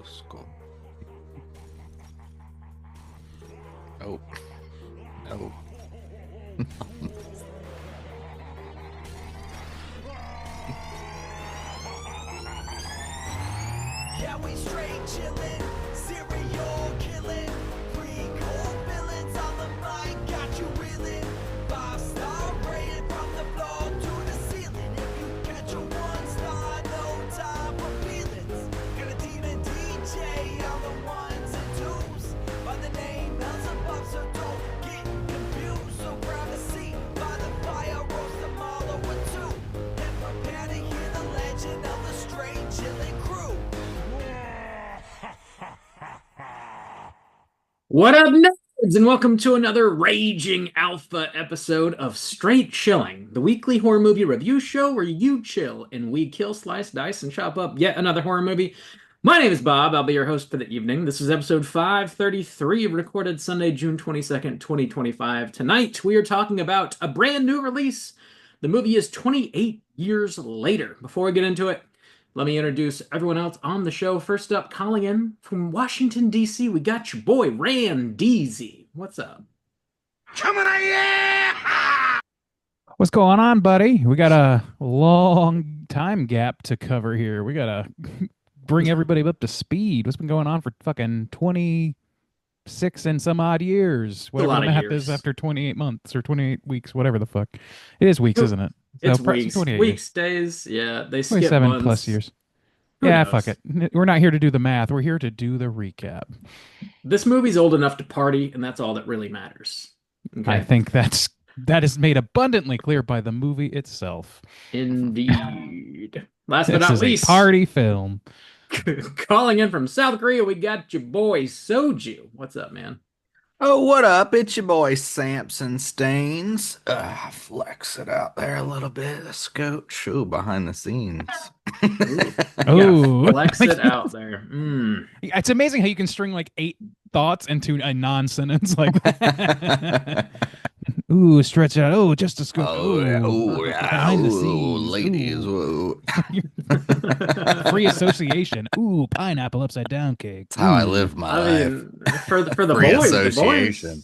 Skull. Oh. No. Yeah, we straight chillin', serial killing, pre-core villains on the mic, got you reeling. 5-star rated from the floor to the ceiling. If you catch a 1-star, no time for feelings. Got a demon DJ on the ones and twos. By the name Beelzebub, so don't get confused. So grab a seat by the fire, roast them all over two, and prepare to hear the legend of the straight chillin' crew. What up, nerds, and welcome to another Raging Alpha episode of Straight Chilling, the weekly horror movie review show where you chill and we kill, slice, dice, and chop up yet another horror movie. My name is Bob. I'll be your host for the evening. This is episode 533, recorded Sunday, June 22nd, 2025. Tonight, we are talking about a brand new release. The movie is 28 years later. Before we get into it, let me introduce everyone else on the show. First up, calling in from Washington, D.C., we got your boy, Randeezy. What's up? Coming at you! What's going on, buddy? We got a long time gap to cover here. We got to bring everybody up to speed. What's been going on for fucking 26 and some odd years? Whatever lot the of math years. is after 28 months or 28 weeks, whatever the fuck. It is weeks, isn't it? It's So, weeks. 28 Weeks, days. Yeah, they years. skip 27 months. plus years. Who Yeah, knows? fuck it. We're not here to do the math. We're here to do the recap. This movie's old enough to party, and that's all that really matters. Okay? I think that is made abundantly clear by the movie itself. Indeed. Last but This not is least, a party film. calling in from South Korea, we got your boy, Soju. What's up, man? Oh, what up? It's your boy Samson Stains. Flex it out there a little bit. A scotch. Ooh, behind the scenes. Oh, Flex it out there. It's amazing how you can string like 8 thoughts into a non-sentence like that. Ooh, stretch it out. Oh, just a scoop. Oh, yeah. Oh, yeah. Behind the Ooh, scenes. ladies. Ooh. Whoa. Free association. Ooh, pineapple upside down cake. That's how I Ooh. live my I life. mean, for the Free boys, association.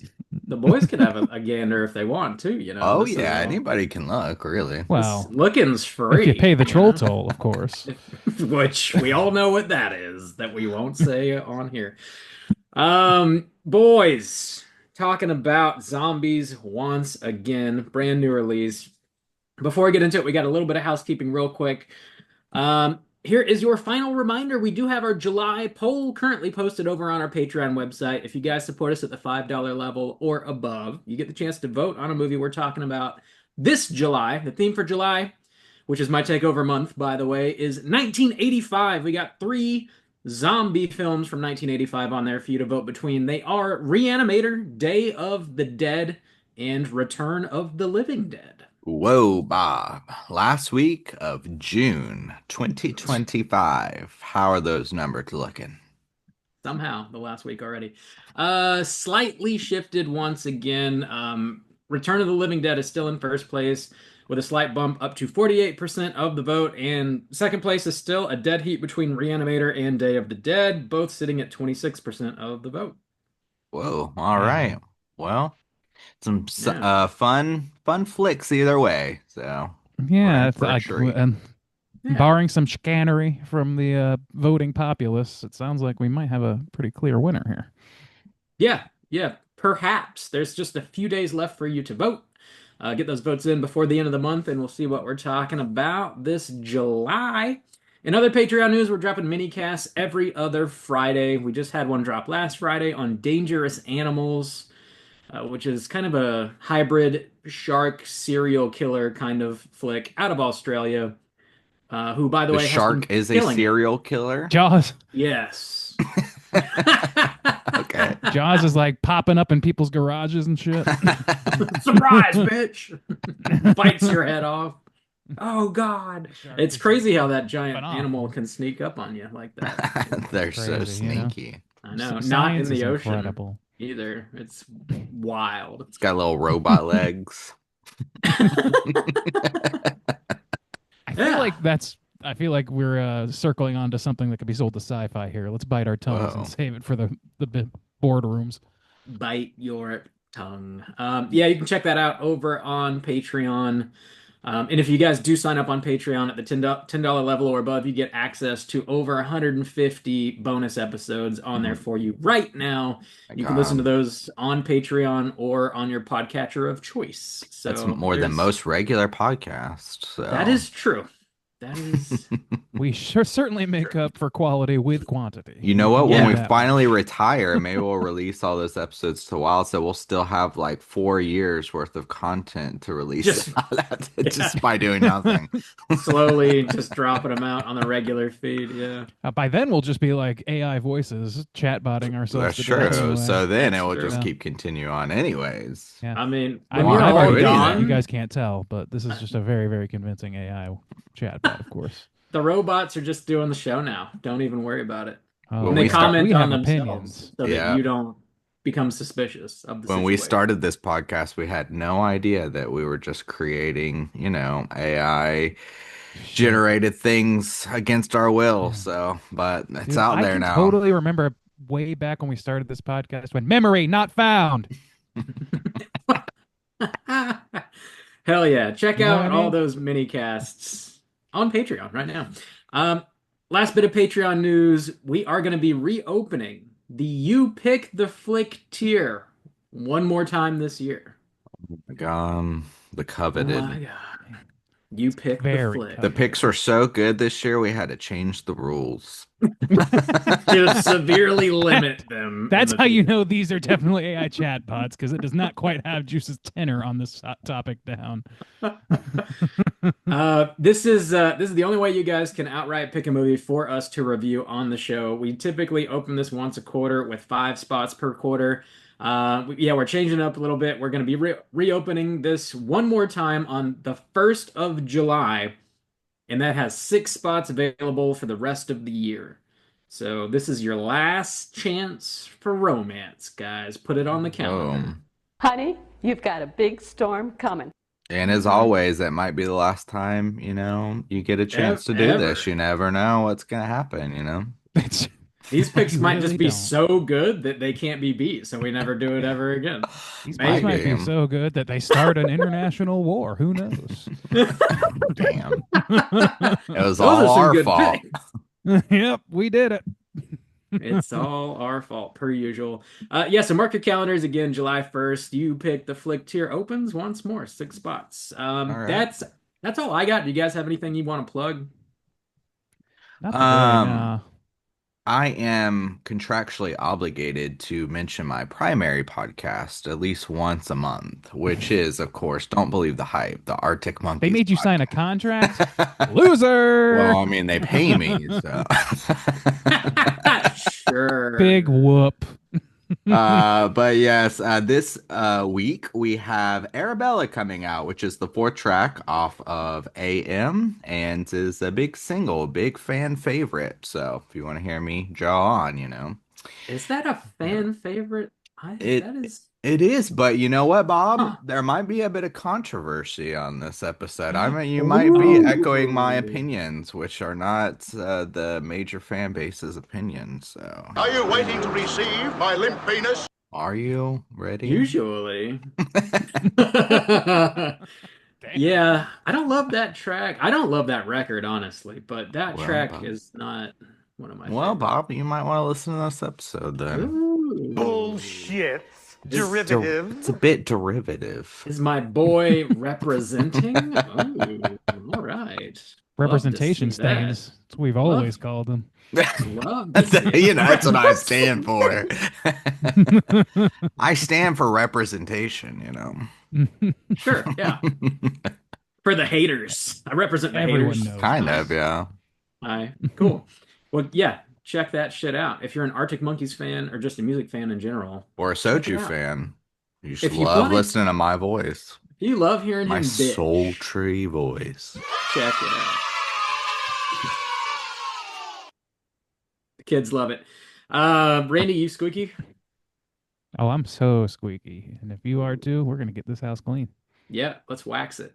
the boys can have a gander if they want to, you know. Oh, This is yeah. all- Anybody can look, really. Well, Looking's free. if you pay the you troll know? toll, of course. Which we all know what that is, that we won't say on here. Boys, talking about zombies once again, brand new release. Before we get into it, we got a little bit of housekeeping real quick. Here is your final reminder. We do have our July poll currently posted over on our Patreon website. If you guys support us at the $5 level or above, you get the chance to vote on a movie we're talking about this July. The theme for July, which is my takeover month, by the way, is 1985. We got 3 zombie films from 1985 on there for you to vote between. They are Reanimator, Day of the Dead, and Return of the Living Dead. Whoa, Bob. Last week of June 2025. How are those numbers looking? Somehow, the last week already. Slightly shifted once again. Return of the Living Dead is still in first place with a slight bump up to 48% of the vote, and second place is still a dead heat between Reanimator and Day of the Dead, both sitting at 26% of the vote. Whoa, all right. Well, some Yeah. fun flicks either way. So Yeah, in it's for a like, treat. Yeah. barring some chicanery from the voting populace, it sounds like we might have a pretty clear winner here. Yeah, perhaps. There's just a few days left for you to vote. Get those votes in before the end of the month, and we'll see what we're talking about this July. In other Patreon news, we're dropping mini casts every other Friday. We just had one drop last Friday on Dangerous Animals, which is kind of a hybrid shark serial killer kind of flick out of Australia. Who, by the The way, has shark been is a killing it. serial killer. Jaws Yes. Okay. Jaws is like popping up in people's garages and shit. Surprise, bitch! Bites your head off. Oh God! It's crazy how that giant Phenomenal. animal can sneak up on you like that. They're so Crazy, you know? sneaky. I know, not in Science is the ocean incredible. either. It's wild. It's got little robot legs. I feel Yeah. like that's I feel like we're circling onto something that could be sold to sci-fi here. Let's bite our tongues Whoa. and save it for the boardrooms. Bite your tongue. Yeah, you can check that out over on Patreon. And if you guys do sign up on Patreon at the $10 level or above, you get access to over 150 bonus episodes on there for you right now. You can listen to those on Patreon or on your podcatcher of choice. So That's more than most regular podcasts. So. That is true. That is. We certainly make up for quality with quantity. You know what? Yeah. When we That finally retire, maybe we'll release all those episodes to Wild, so we'll still have like 4 years worth of content to release just by doing nothing. Slowly just dropping them out on the regular feed. Yeah. By then we'll just be like AI voices chatbotting ourselves. That's to death true. anyway. So then it will That's just true. keep continue on, anyways. Yeah. I mean, I when mean, we're I've all already done that. gone, You guys can't tell, but this is just a very, very convincing AI chatbot, of course. the robots are just doing the show now. Don't even worry about it. When And they we start- comment we on have themselves opinions. so Yeah. that you don't become suspicious of the When we situation. started this podcast, we had no idea that we were just creating, AI generated things against our will. So, but it's Dude, out I there can now. totally remember way back when we started this podcast when memory not found. Hell yeah. Check You know out what I all mean? those mini casts on Patreon right now. Last bit of Patreon news. We are going to be reopening the You Pick the Flick tier one more time this year. The coveted. Oh my God. You Pick the Very Flick. The picks were so good this year, we had to change the rules. To severely limit them. That's in the how you field. know these are definitely AI chatbots because it does not quite have Juice's tenor on this topic down. This is the only way you guys can outright pick a movie for us to review on the show. We typically open this once a quarter with 5 spots per quarter. We're changing it up a little bit. We're going to be reopening this one more time on the 1st of July, and that has 6 spots available for the rest of the year. So this is your last chance for romance, guys. Put it on the calendar. Boom. Honey, you've got a big storm coming. And as always, it might be the last time, you get a chance to do Ever. this. You never know what's going to happen. These picks You might really just be don't. so good that they can't be beat, so we never do it ever again. These Maybe. picks might be so good that they start an international war. Who knows? Damn. It was Those all are some our good fault. picks. Yep, we did it. It's all our fault, per usual. So mark your calendars again, July 1st. You Pick the Flick tier opens once more, 6 spots. right. That's all I got. Do you guys have anything you want to plug? Not today, nah. I am contractually obligated to mention my primary podcast at least once a month, which is, of course, Don't Believe the Hype, the Arctic Monkeys. They made you sign a podcast. contract? Loser! Well, I mean, they pay me, so. Sure. Big whoop. But yes, this week we have Arabella coming out, which is the 4th track off of AM and is a big single, big fan favorite. So if you want to hear me jaw on, Is that a fan favorite? It is, but you know what, Bob? Huh. There might be a bit of controversy on this episode. I mean, you might be echoing my opinions, which are not the major fan base's opinions. So, Are you waiting to receive my limp penis? are you ready? Usually. Yeah, I don't love that track. I don't love that record, honestly, but that Well, track Bob. is not one of my Well, favorites. Bob, you might want to listen to this episode then. Ooh. Bullshit. It's a bit derivative. Is my boy representing? Ooh, all right. Representation Love to see that. stains. That's what we've always called them. Love to see That's what I that. stand for. I stand for representation, Sure, yeah. For the haters. I represent the Everyone haters. knows. Kind of, yeah. Aye. Cool. Well, yeah, check that shit out. If you're an Arctic Monkeys fan or just a music fan in general, Or a Check it soju out. fan. You just If you love wanna- listening to my voice. if you love hearing My him bitch, sultry voice. check it out. The kids love it. Randy, you squeaky? Oh, I'm so squeaky. And if you are too, we're going to get this house clean. Yeah, let's wax it.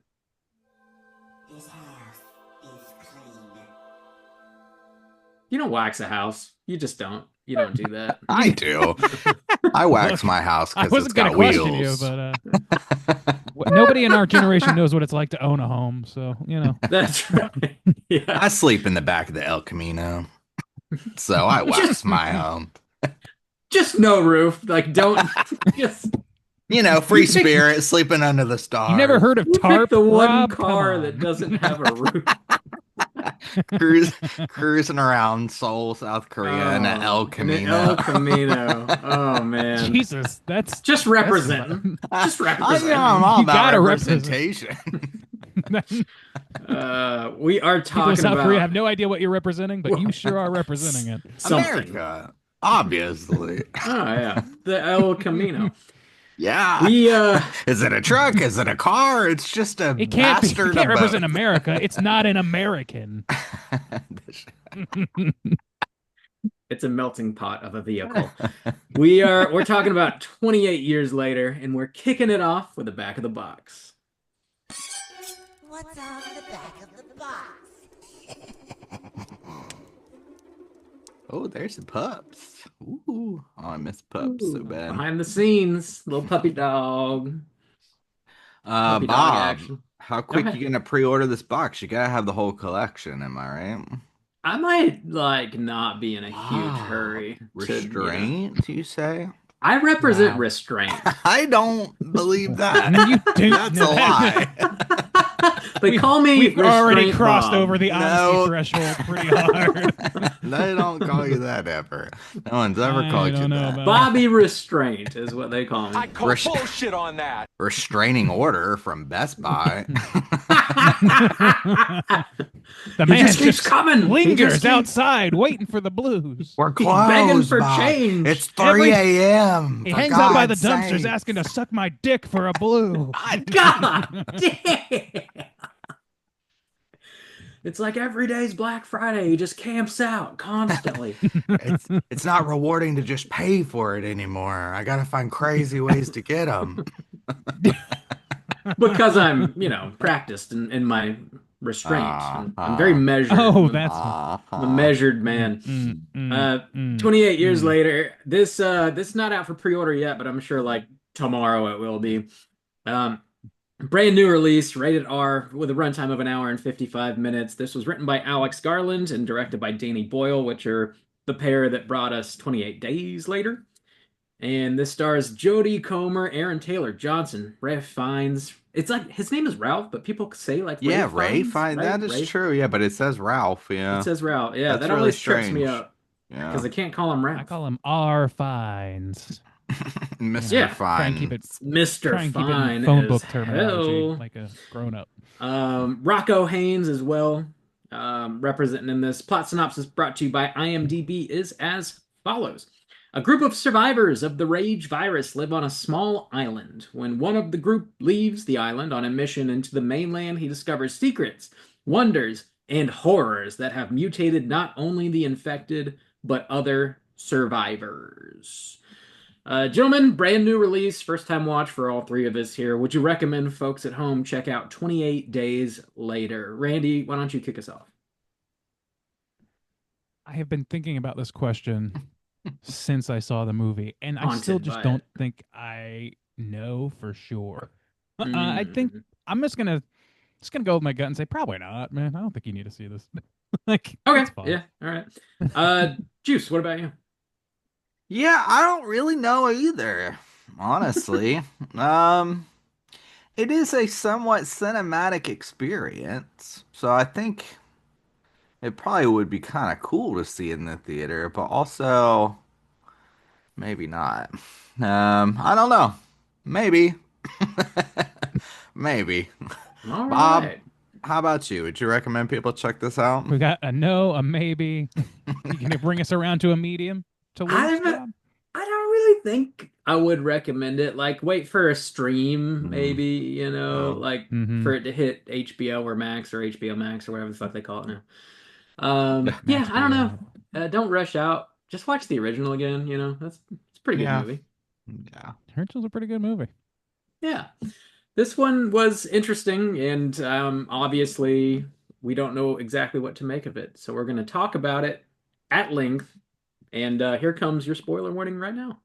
This house is clean. You don't wax a house. You just don't. You don't do that. I do. I wax my house I because it's wasn't going got to question wheels. you, but nobody in our generation knows what it's like to own a home. So, That's right. Yeah. I sleep in the back of the El Camino, so I wax my home. Just no roof. Like, don't just. Free You pick- spirit, sleeping under the stars. you never heard of You pick tarp? the one Rob? Come car on. that doesn't have a roof. Cruising around Seoul, South Korea, in an El In Camino. El Camino. Oh man. Jesus, that's Just representing. Just representing. I'm all You about gotta representation. We are people in talking South about Korea have no idea what you're representing, but you sure are representing it. something. America, obviously. Oh yeah, the El Camino. Yeah. We Is it a truck? Is it a car? It's just a It can't be. bastard It can't of represent both. America. It's not an American. it's a melting pot of a vehicle. We're talking about 28 years later, and we're kicking it off with the back of the box. What's on the back of the box? Oh, there's the pups. Ooh. Oh, I miss pups so bad. Behind the scenes, little puppy dog. Puppy dog Bob, action. how quick ahead. you gonna pre-order this box? You gotta have the whole collection, am I right? I might not be in a huge hurry. Restraint, you say? I represent Wow. restraint. I don't believe that. You do. That's a lie. They call me We've already Restraint crossed Bob. over the honesty No. threshold pretty hard. They don't call you that ever. No one's ever I called you don't know that. about- Bobby Restraint is what they call me. I call Rest- bullshit on that. Restraining order from Best Buy. The He man just keeps coming. He lingers just keeps- outside waiting for the blues. We're He's begging closed, for Bob. change. It's 3 a.m. He for hangs out by the God's dumpsters sake. asking to suck my dick for a blue. God damn. It's like every day's Black Friday. He just camps out constantly. It's not rewarding to just pay for it anymore. I gotta find crazy ways to get them. because I'm, practiced in my restraint. I'm very measured. Oh, I'm that's a measured man. 28 years later, this not out for pre-order yet, but I'm sure like tomorrow it will be. Brand new release, rated R, with a runtime of 1 hour and 55 minutes. This was written by Alex Garland and directed by Danny Boyle, which are the pair that brought us 28 Days Later. And this stars Jodie Comer, Aaron Taylor Johnson, Ralph Fiennes. It's like his name is Ralph, but people say like Yeah, Ray Fiennes, Fine. right? That is Ray- true. Yeah, but it says Ralph. Yeah. It says Ralph. Yeah, That's that really always trips me strange. up Yeah. because they can't call him Ralph. I call him R Fines. Mr. Yeah. Fine. Try and keep it. Mr. Try and keep it Fine in phone as book terminology, hell. like a grown up. Rocco Haynes as well, representing in this. Plot synopsis brought to you by IMDb is as follows. A group of survivors of the Rage virus live on a small island. When one of the group leaves the island on a mission into the mainland, he discovers secrets, wonders, and horrors that have mutated not only the infected, but other survivors. Gentlemen, brand new release, first time watch for all three of us here. Would you recommend folks at home check out 28 Days Later? Randy, why don't you kick us off? I have been thinking about this question since I saw the movie, and I still Haunted just by don't it. think I know for sure. I think Mm. I'm just gonna go with my gut and say probably not, man. I don't think you need to see this. Like, Okay, it's fine. yeah, all right. Juice, what about you? Yeah, I don't really know either, honestly. It is a somewhat cinematic experience, so I think it probably would be kind of cool to see in the theater, but also maybe not. I don't know. Maybe. Maybe. All Bob, right. how about you? Would you recommend people check this out? We got a no, a maybe. You can bring us around to a medium to lose. I'm- Bob? I don't really think I would recommend it. Like, wait for a stream, maybe, Oh. like Mhm. for it to hit HBO or Max or HBO Max or whatever the fuck they call it now. Yeah, Max I don't know. Video. Don't rush out. Just watch the original again. It's a pretty good Yeah. movie. Yeah. Herschel's a pretty good movie. Yeah, this one was interesting, and obviously we don't know exactly what to make of it. So we're going to talk about it at length. And here comes your spoiler warning right now.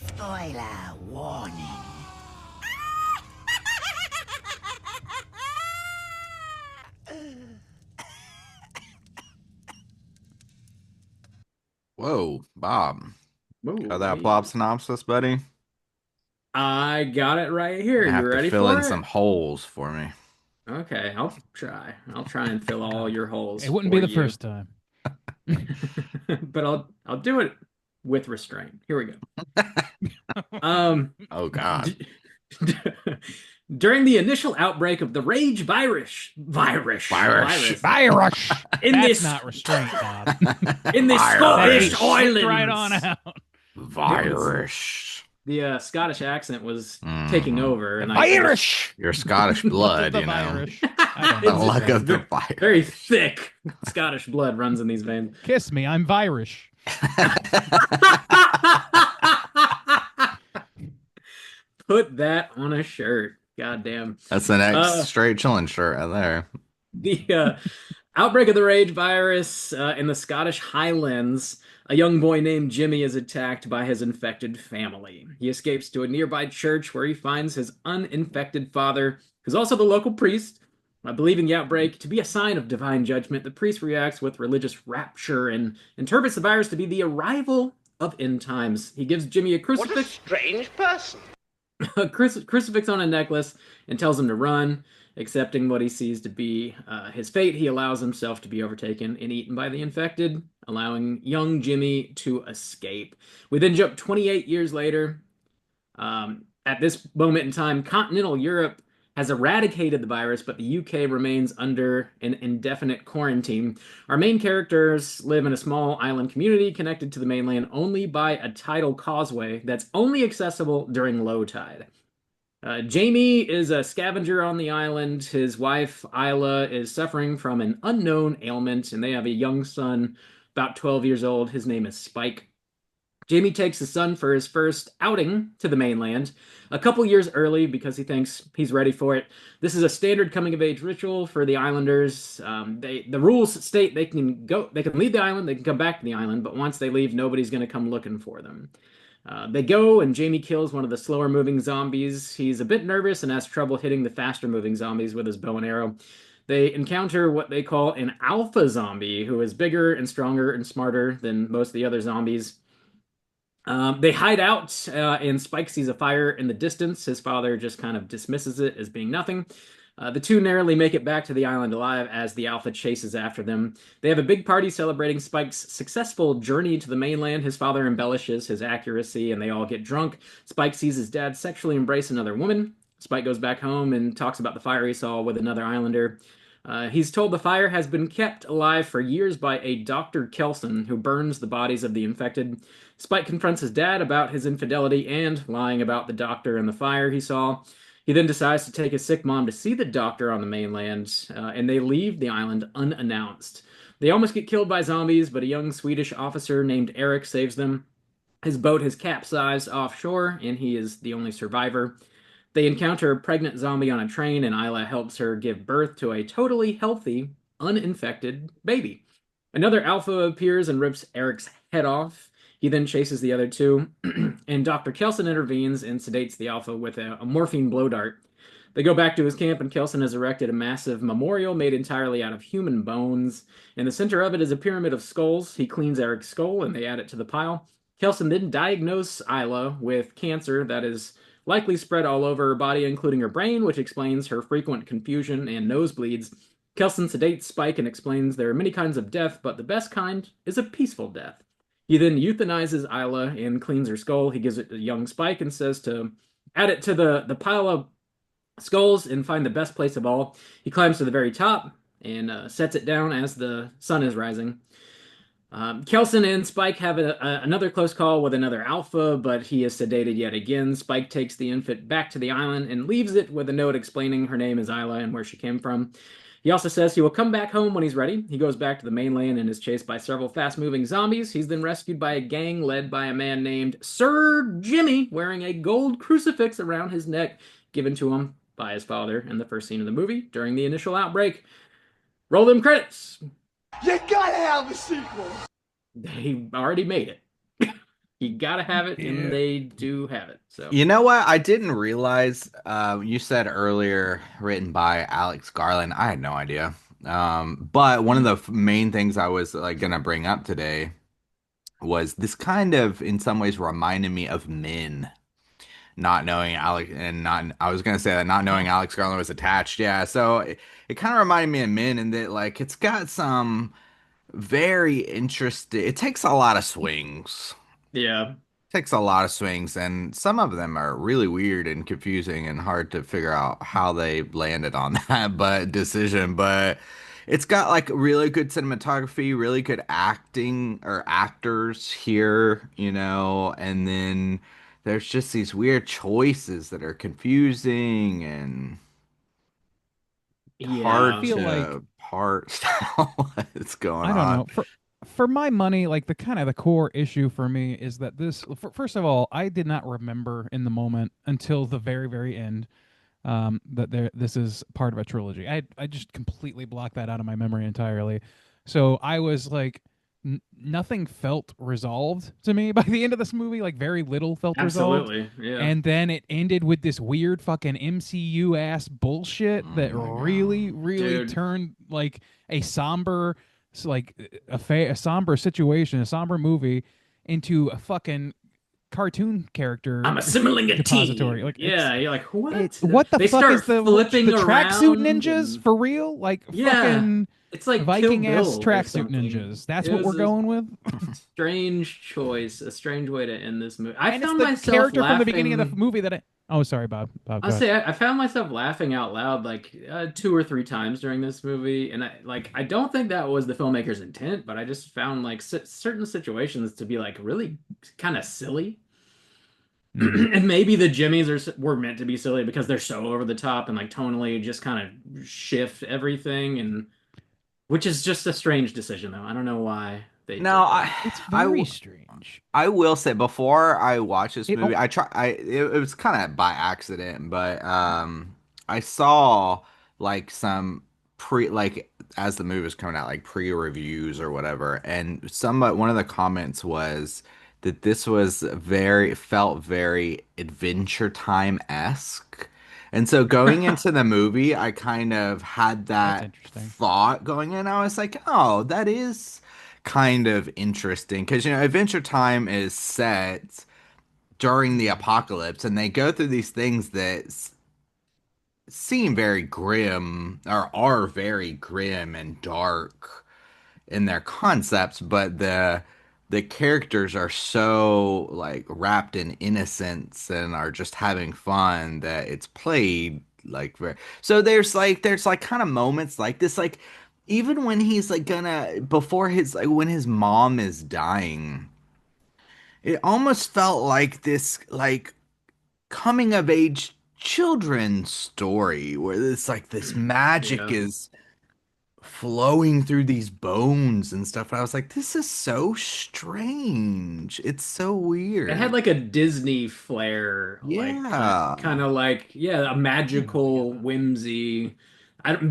Spoiler warning. Whoa, Bob. Ooh, Got that wait. plot synopsis, buddy? I got it right here. You You have to ready fill for in it? some holes for me. Okay, I'll try. I'll try and fill all your holes. It wouldn't be for the you. first time. But I'll do it with restraint. Here we go. Oh God. During the initial outbreak of the rage virus Virus. Virus. In That's this- not restraint, Bob. in this Virus. Scottish Shipped islands, right on out. Virus. the Scottish accent was Mhm. taking over, and Irish. Your Scottish blood, The you know. Irish. I The don't know. luck of the virus. very thick Scottish blood runs in these veins. Kiss me, I'm Irish. Put that on a shirt. Goddamn. That's the next Uh, straight chilling shirt right there. The outbreak of the rage virus in the Scottish Highlands, a young boy named Jimmy is attacked by his infected family. He escapes to a nearby church where he finds his uninfected father, who's also the local priest. Believing the outbreak to be a sign of divine judgment, the priest reacts with religious rapture and interprets the virus to be the arrival of end times. He gives Jimmy a What a crucifix, strange person. a crucifix on a necklace, and tells him to run. Accepting what he sees to be his fate, he allows himself to be overtaken and eaten by the infected, allowing young Jimmy to escape. We then jump 28 years later. At this moment in time, continental Europe has eradicated the virus, but the UK remains under an indefinite quarantine. Our main characters live in a small island community connected to the mainland only by a tidal causeway that's only accessible during low tide. Jamie is a scavenger on the island. His wife, Isla, is suffering from an unknown ailment, and they have a young son, about 12 years old. His name is Spike. Jamie takes his son for his first outing to the mainland, a couple years early because he thinks he's ready for it. This is a standard coming-of-age ritual for the islanders. The rules state they can leave the island, they can come back to the island, but once they leave, nobody's going to come looking for them. They go, and Jamie kills one of the slower-moving zombies. He's a bit nervous and has trouble hitting the faster-moving zombies with his bow and arrow. They encounter what they call an alpha zombie, who is bigger and stronger and smarter than most of the other zombies. They hide out, and Spike sees a fire in the distance. His father just kind of dismisses it as being nothing. The two narrowly make it back to the island alive as the Alpha chases after them. They have a big party celebrating Spike's successful journey to the mainland. His father embellishes his accuracy, and they all get drunk. Spike sees his dad sexually embrace another woman. Spike goes back home and talks about the fire he saw with another islander. He's told the fire has been kept alive for years by a Dr. Kelson, who burns the bodies of the infected. Spike confronts his dad about his infidelity and lying about the doctor and the fire he saw. He then decides to take his sick mom to see the doctor on the mainland, and they leave the island unannounced. They almost get killed by zombies, but a young Swedish officer named Eric saves them. His boat has capsized offshore, and he is the only survivor. They encounter a pregnant zombie on a train, and Isla helps her give birth to a totally healthy, uninfected baby. Another alpha appears and rips Eric's head off. He then chases the other two, and Dr. Kelson intervenes and sedates the alpha with a morphine blow dart. They go back to his camp, and Kelson has erected a massive memorial made entirely out of human bones. In the center of it is a pyramid of skulls. He cleans Eric's skull, and they add it to the pile. Kelson then diagnosed Isla with cancer that is likely spread all over her body, including her brain, which explains her frequent confusion and nosebleeds. Kelson sedates Spike and explains there are many kinds of death, but the best kind is a peaceful death. He then euthanizes Isla and cleans her skull. He gives it to young Spike and says to add it to the pile of skulls and find the best place of all. He climbs to the very top and sets it down as the sun is rising. Kelson and Spike have another close call with another alpha, but he is sedated yet again. Spike takes the infant back to the island and leaves it with a note explaining her name is Isla and where she came from. He also says he will come back home when he's ready. He goes back to the mainland and is chased by several fast-moving zombies. He's then rescued by a gang led by a man named Sir Jimmy, wearing a gold crucifix around his neck, given to him by his father in the first scene of the movie during the initial outbreak. Roll them credits. You gotta have a sequel. They already made it. You gotta have it, and they do have it. So You know what? I didn't realize you said earlier written by Alex Garland. I had no idea. But one of the main things I was like gonna bring up today was this kind of in some ways reminded me of Men, not knowing Alex and not I was gonna say that not knowing Alex Garland was attached. Yeah, so it kind of reminded me of Men in that like it's got some very interesting. It takes a lot of swings. yeah, Takes a lot of swings, and some of them are really weird and confusing and hard to figure out how they landed on that but decision. But it's got like really good cinematography, really good acting or actors here, and then there's just these weird choices that are confusing and yeah. hard feel like to parse what's going I don't on. know. For my money, like the kind of the core issue for me is that first of all, I did not remember in the moment until the very, very end that this is part of a trilogy. I just completely blocked that out of my memory entirely. So I was like, nothing felt resolved to me by the end of this movie. Like very little felt resolved. Absolutely. Yeah. And then it ended with this weird fucking MCU ass bullshit that Oh my really, God. really Dude. turned like a somber, like a somber situation, a somber movie into a fucking cartoon character I'm assimiling a depository. team. Like Yeah, you're like, what? what the They fuck is start flipping the tracksuit around ninjas and- for real? Like Yeah. fucking It's like Viking Kill ass Bill or tracksuit something. ninjas. That's It what was we're a going with. strange choice, a strange way to end this movie. I And it's found the myself character from the laughing. beginning of the movie that I. Oh, sorry, Bob. Bob, I'll go say ahead. I found myself laughing out loud like 2 or 3 times during this movie, and I don't think that was the filmmaker's intent, but I just found like certain situations to be like really kind of silly. Mhm. And maybe the Jimmies were meant to be silly because they're so over the top and like tonally just kind of shift everything, and which is just a strange decision though. I don't know why they No, did that. It's I very strange. I will say before I watched this It. movie, Oh, it was kind of by accident, but I saw like some pre like as the movie was coming out, like pre-reviews or whatever, and one of the comments was that this was felt very Adventure Time-esque. And so going into the movie, I kind of had that's that interesting. thought going in. I was like, oh, that is kind of interesting because Adventure Time is set during the apocalypse, and they go through these things that seem very grim or are very grim and dark in their concepts, but the characters are so like wrapped in innocence and are just having fun that it's played like very so there's like kind of moments like this, like even when he's like gonna before his like when his mom is dying, it almost felt like this like coming of age children's story where it's like this magic Yeah. is flowing through these bones and stuff. And I was like, this is so strange. It's so It had weird. like a Disney flair, like Yeah. kind of like yeah, a magical whimsy.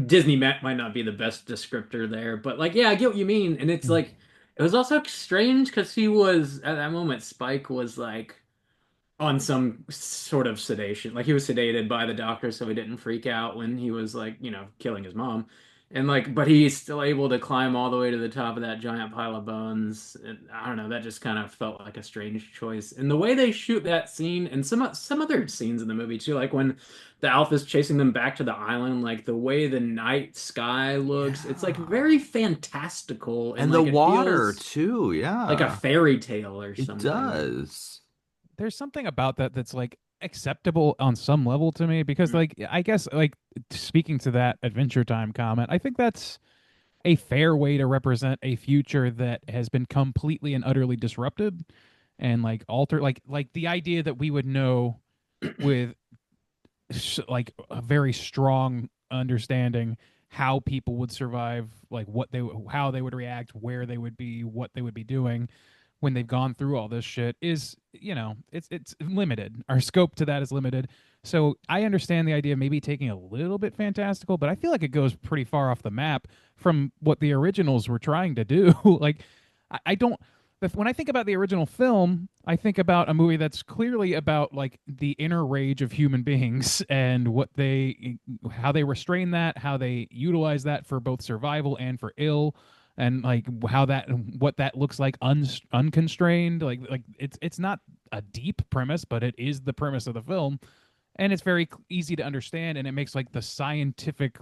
Disney might not be the best descriptor there, but like yeah, I get what you mean. And it's like it was also strange because he was at that moment. Spike was like on some sort of sedation, like he was sedated by the doctor, so he didn't freak out when he was like killing his mom. And like, but he's still able to climb all the way to the top of that giant pile of bones. And I don't know, that just kind of felt like a strange choice. And the way they shoot that scene, and some other scenes in the movie too, like when the Alpha's chasing them back to the island, like the way the night sky looks, it's like Yeah. very fantastical and And the like it water feels too. like a Yeah. fairy tale or It something. does. There's something about that that's like acceptable on some level to me because Mm. like I guess like speaking to that Adventure Time comment, I think that's a fair way to represent a future that has been completely and utterly disrupted and like altered, like the idea that we would know with like a very strong understanding how people would survive, like how they would react, where they would be, what they would be doing when they've gone through all this shit is, it's limited. Our scope to that is limited. So I understand the idea of maybe taking a little bit fantastical, but I feel like it goes pretty far off the map from what the originals were trying to do. Like, I don't. When I think about the original film, I think about a movie that's clearly about like the inner rage of human beings and how they restrain that, how they utilize that for both survival and for ill, and like what that looks like unconstrained. Like it's not a deep premise, but it is the premise of the film, and it's very easy to understand, and it makes like the scientific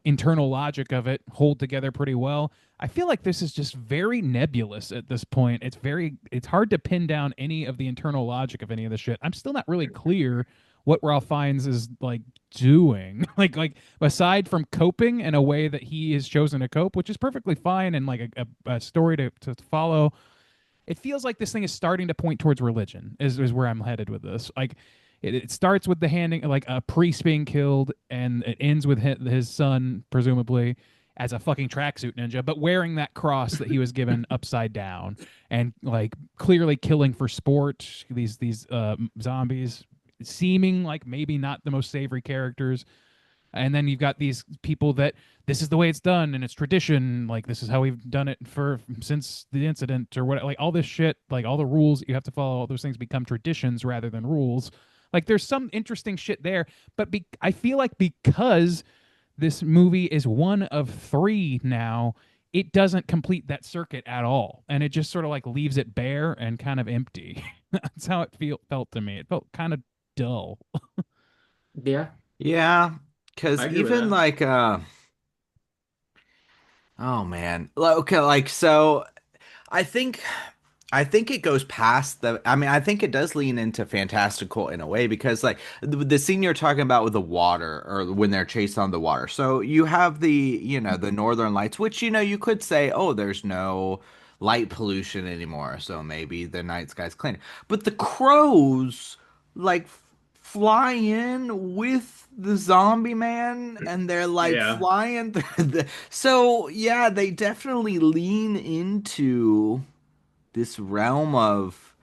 internal logic of it hold together pretty well. I feel like this is just very nebulous at this point. It's hard to pin down any of the internal logic of any of this shit. I'm still not really clear what Ralph Fiennes is like doing. like aside from coping in a way that he has chosen to cope, which is perfectly fine and like a story to follow. It feels like this thing is starting to point towards religion is where I'm headed with this. Like it starts with the handing, like a priest being killed, and it ends with his son presumably as a fucking tracksuit ninja, but wearing that cross that he was given upside down, and like clearly killing for sport. These zombies seeming like maybe not the most savory characters. And then you've got these people that this is the way it's done and it's tradition, like this is how we've done it for since the incident or what, like all this shit, like all the rules that you have to follow, all those things become traditions rather than rules. Like there's some interesting shit there, but I feel like because this movie is one of three now, it doesn't complete that circuit at all, and it just sort of like leaves it bare and kind of empty. That's how it felt to me. It felt kind of dull. Yeah, Yeah, I because agree with even that. like oh man, okay, like so I think I think it goes past the. I mean, I think it does lean into fantastical in a way because, like, the scene you're talking about with the water, or when they're chased on the water. So you have the Northern Lights, which, you could say, oh, there's no light pollution anymore, so maybe the night sky's clean. But the crows, like, fly in with the zombie man, and they're like Yeah. flying through the. So yeah, they definitely lean into this realm of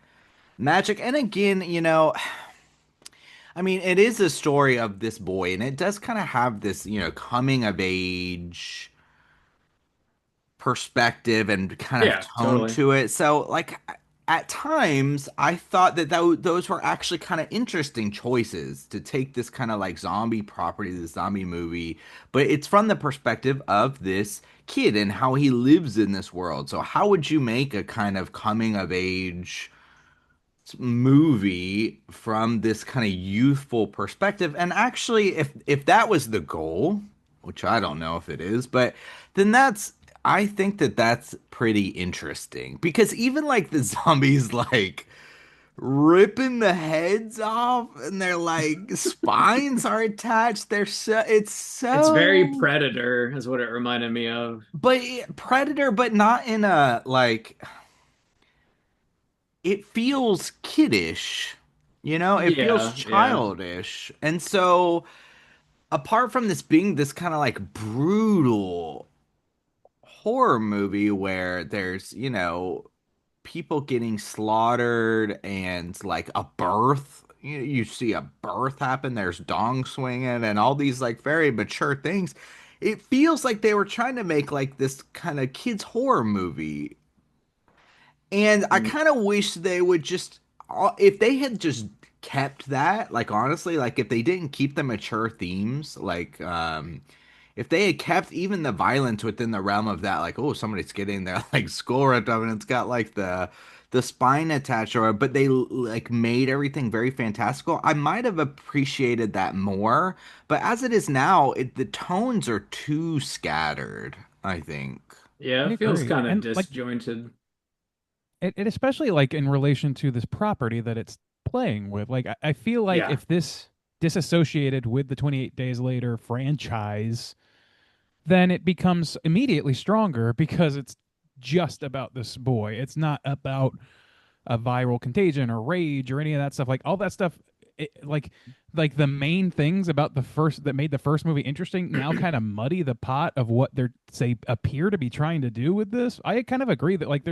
magic. And again, I mean, it is a story of this boy, and it does kind of have this, coming of age perspective and kind of Yeah, tone totally. to it. So, like, at times, I thought that those were actually kind of interesting choices to take this kind of like zombie property, this zombie movie, but it's from the perspective of this kid and how he lives in this world. So, how would you make a kind of coming of age movie from this kind of youthful perspective? And actually, if that was the goal, which I don't know if it is, but then I think that that's pretty interesting because even like the zombies like ripping the heads off and their like spines are attached, it's It's very so Predator, is what it reminded me of. but Predator, but not in a like, it feels kiddish, it feels Yeah, yeah. childish. And so, apart from this being this kind of like brutal horror movie where there's, people getting slaughtered and like a birth, you see a birth happen, there's dong swinging and all these like very mature things. It feels like they were trying to make like this kind of kids horror movie, and I Mm, kind of wish they would just, if they had just kept that, like honestly, like if they didn't keep the mature themes, like if they had kept even the violence within the realm of that, like, oh, somebody's getting their like skull ripped up and it's got like the spine attached, or but they like made everything very fantastical, I might have appreciated that more. But as it is now, the tones are too scattered, I think. yeah, I it feels agree. kind of And like disjointed. it especially like in relation to this property that it's playing with. Like I feel like Yeah. if this disassociated with the 28 Days Later franchise, then it becomes immediately stronger because it's just about this boy. It's not about a viral contagion or rage or any of that stuff. Like all that stuff, like the main things about the first that made the first movie interesting now kind of muddy the pot of what they're say appear to be trying to do with this. I kind of agree that like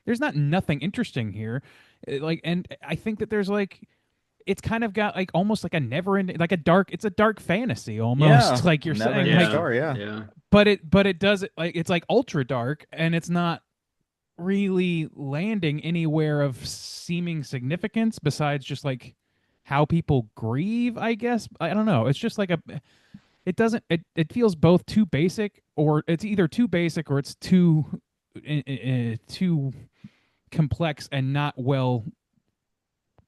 there's not nothing interesting here. Like, and I think that there's like it's kind of got like almost like a never ending, like a dark, it's a dark fantasy almost, Yeah, like you're never saying, ending like, Yeah, story. Yeah. yeah. but it does it like it's like ultra dark, and it's not really landing anywhere of seeming significance besides just like how people grieve, I guess. I don't know. It's just like a it doesn't it feels both too basic, or it's either too basic or it's too complex and not well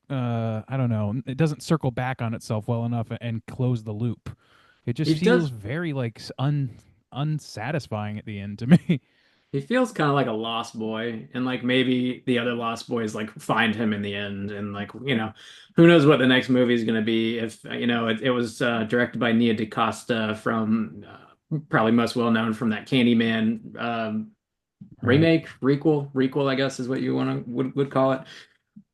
I don't know. It doesn't circle back on itself well enough and close the loop. It just He feels does. very like unsatisfying at the end to me. He feels kind of like a lost boy, and like maybe the other lost boys like find him in the end, and like who knows what the next movie is going to be? If it was directed by Nia DaCosta from probably most well known from that Candyman Right. remake, requel, I guess is what you would call it.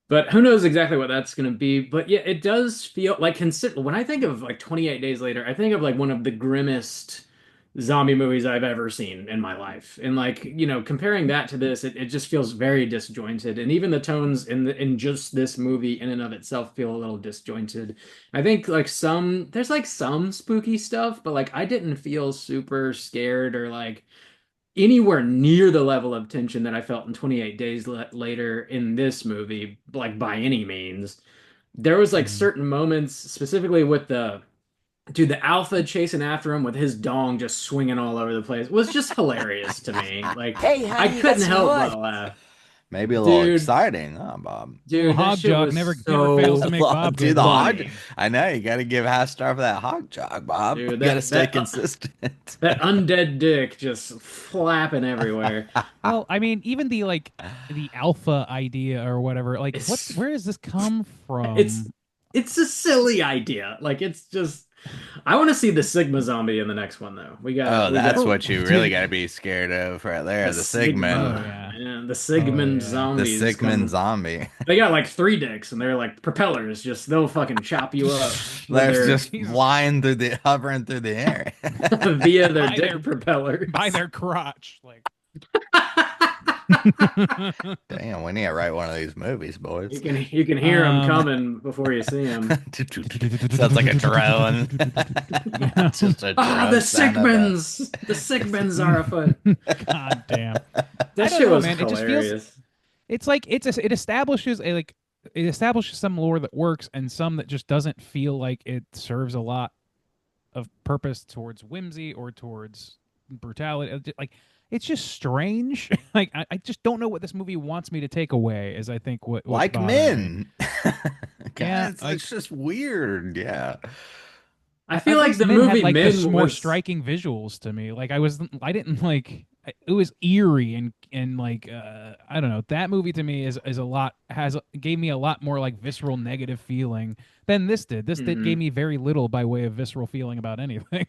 But who knows exactly what that's going to be? But yeah, it does feel like consider when I think of like 28 Days Later, I think of like one of the grimmest zombie movies I've ever seen in my life. And like, comparing that to this, it just feels very disjointed. And even the tones in just this movie in and of itself feel a little disjointed. I think like there's like some spooky stuff, but like I didn't feel super scared or like anywhere near the level of tension that I felt in 28 Days Later in this movie, like by any means. There was like Mhm. certain moments, specifically with the alpha chasing after him with his dong just swinging all over the place was just hilarious to me. Like Hey, I honey, you got couldn't some help wood? but laugh. Maybe a little Dude, exciting, huh, Bob? Little dude, that hog shit jog was never fails to so make Bob Do the giggle. hog. funny. I know you got to give half star for that hog jog, Bob. Dude, You got to that stay that consistent. that undead dick just flapping everywhere. Well, I mean, even the alpha idea or whatever, like It's where does this come it's from? it's a silly idea. Like it's just I want to see the Sigma zombie in the next one though. We got Oh, we that's got Oh, what you really dude. got to be scared of right there. the The Oh Sigmund. Sigma yeah. and the Oh Sigmund yeah. The zombies Sigmund come. zombie. They got like three dicks and they're like propellers. Just they'll fucking chop you up with There's their just Jesus. flying through hovering through the air. via their By dick propellers. by their crotch, like. Damn, we need to write one of these movies, You boys. can you can hear them Um, coming before you see them. Sounds like a drone. Yeah. Just a Ah, drone the sound of that. Sigmunds! The Sigmunds are afoot. God damn. I That don't shit know, was man. It just feels hilarious. it's like it establishes a like it establishes some lore that works and some that just doesn't feel like it serves a lot of purpose towards whimsy or towards brutality. Like it's just strange. Like I just don't know what this movie wants me to take away. Is I think what's Like bothering me. men. Yeah, God, like it's just weird. Yeah. I feel at like least the Men had movie like the Men more was striking visuals to me. Like I didn't like it was eerie and like I don't know. That movie to me is a lot has gave me a lot more like visceral negative feeling than this did. This did gave Mhm. me very little by way of visceral feeling about anything.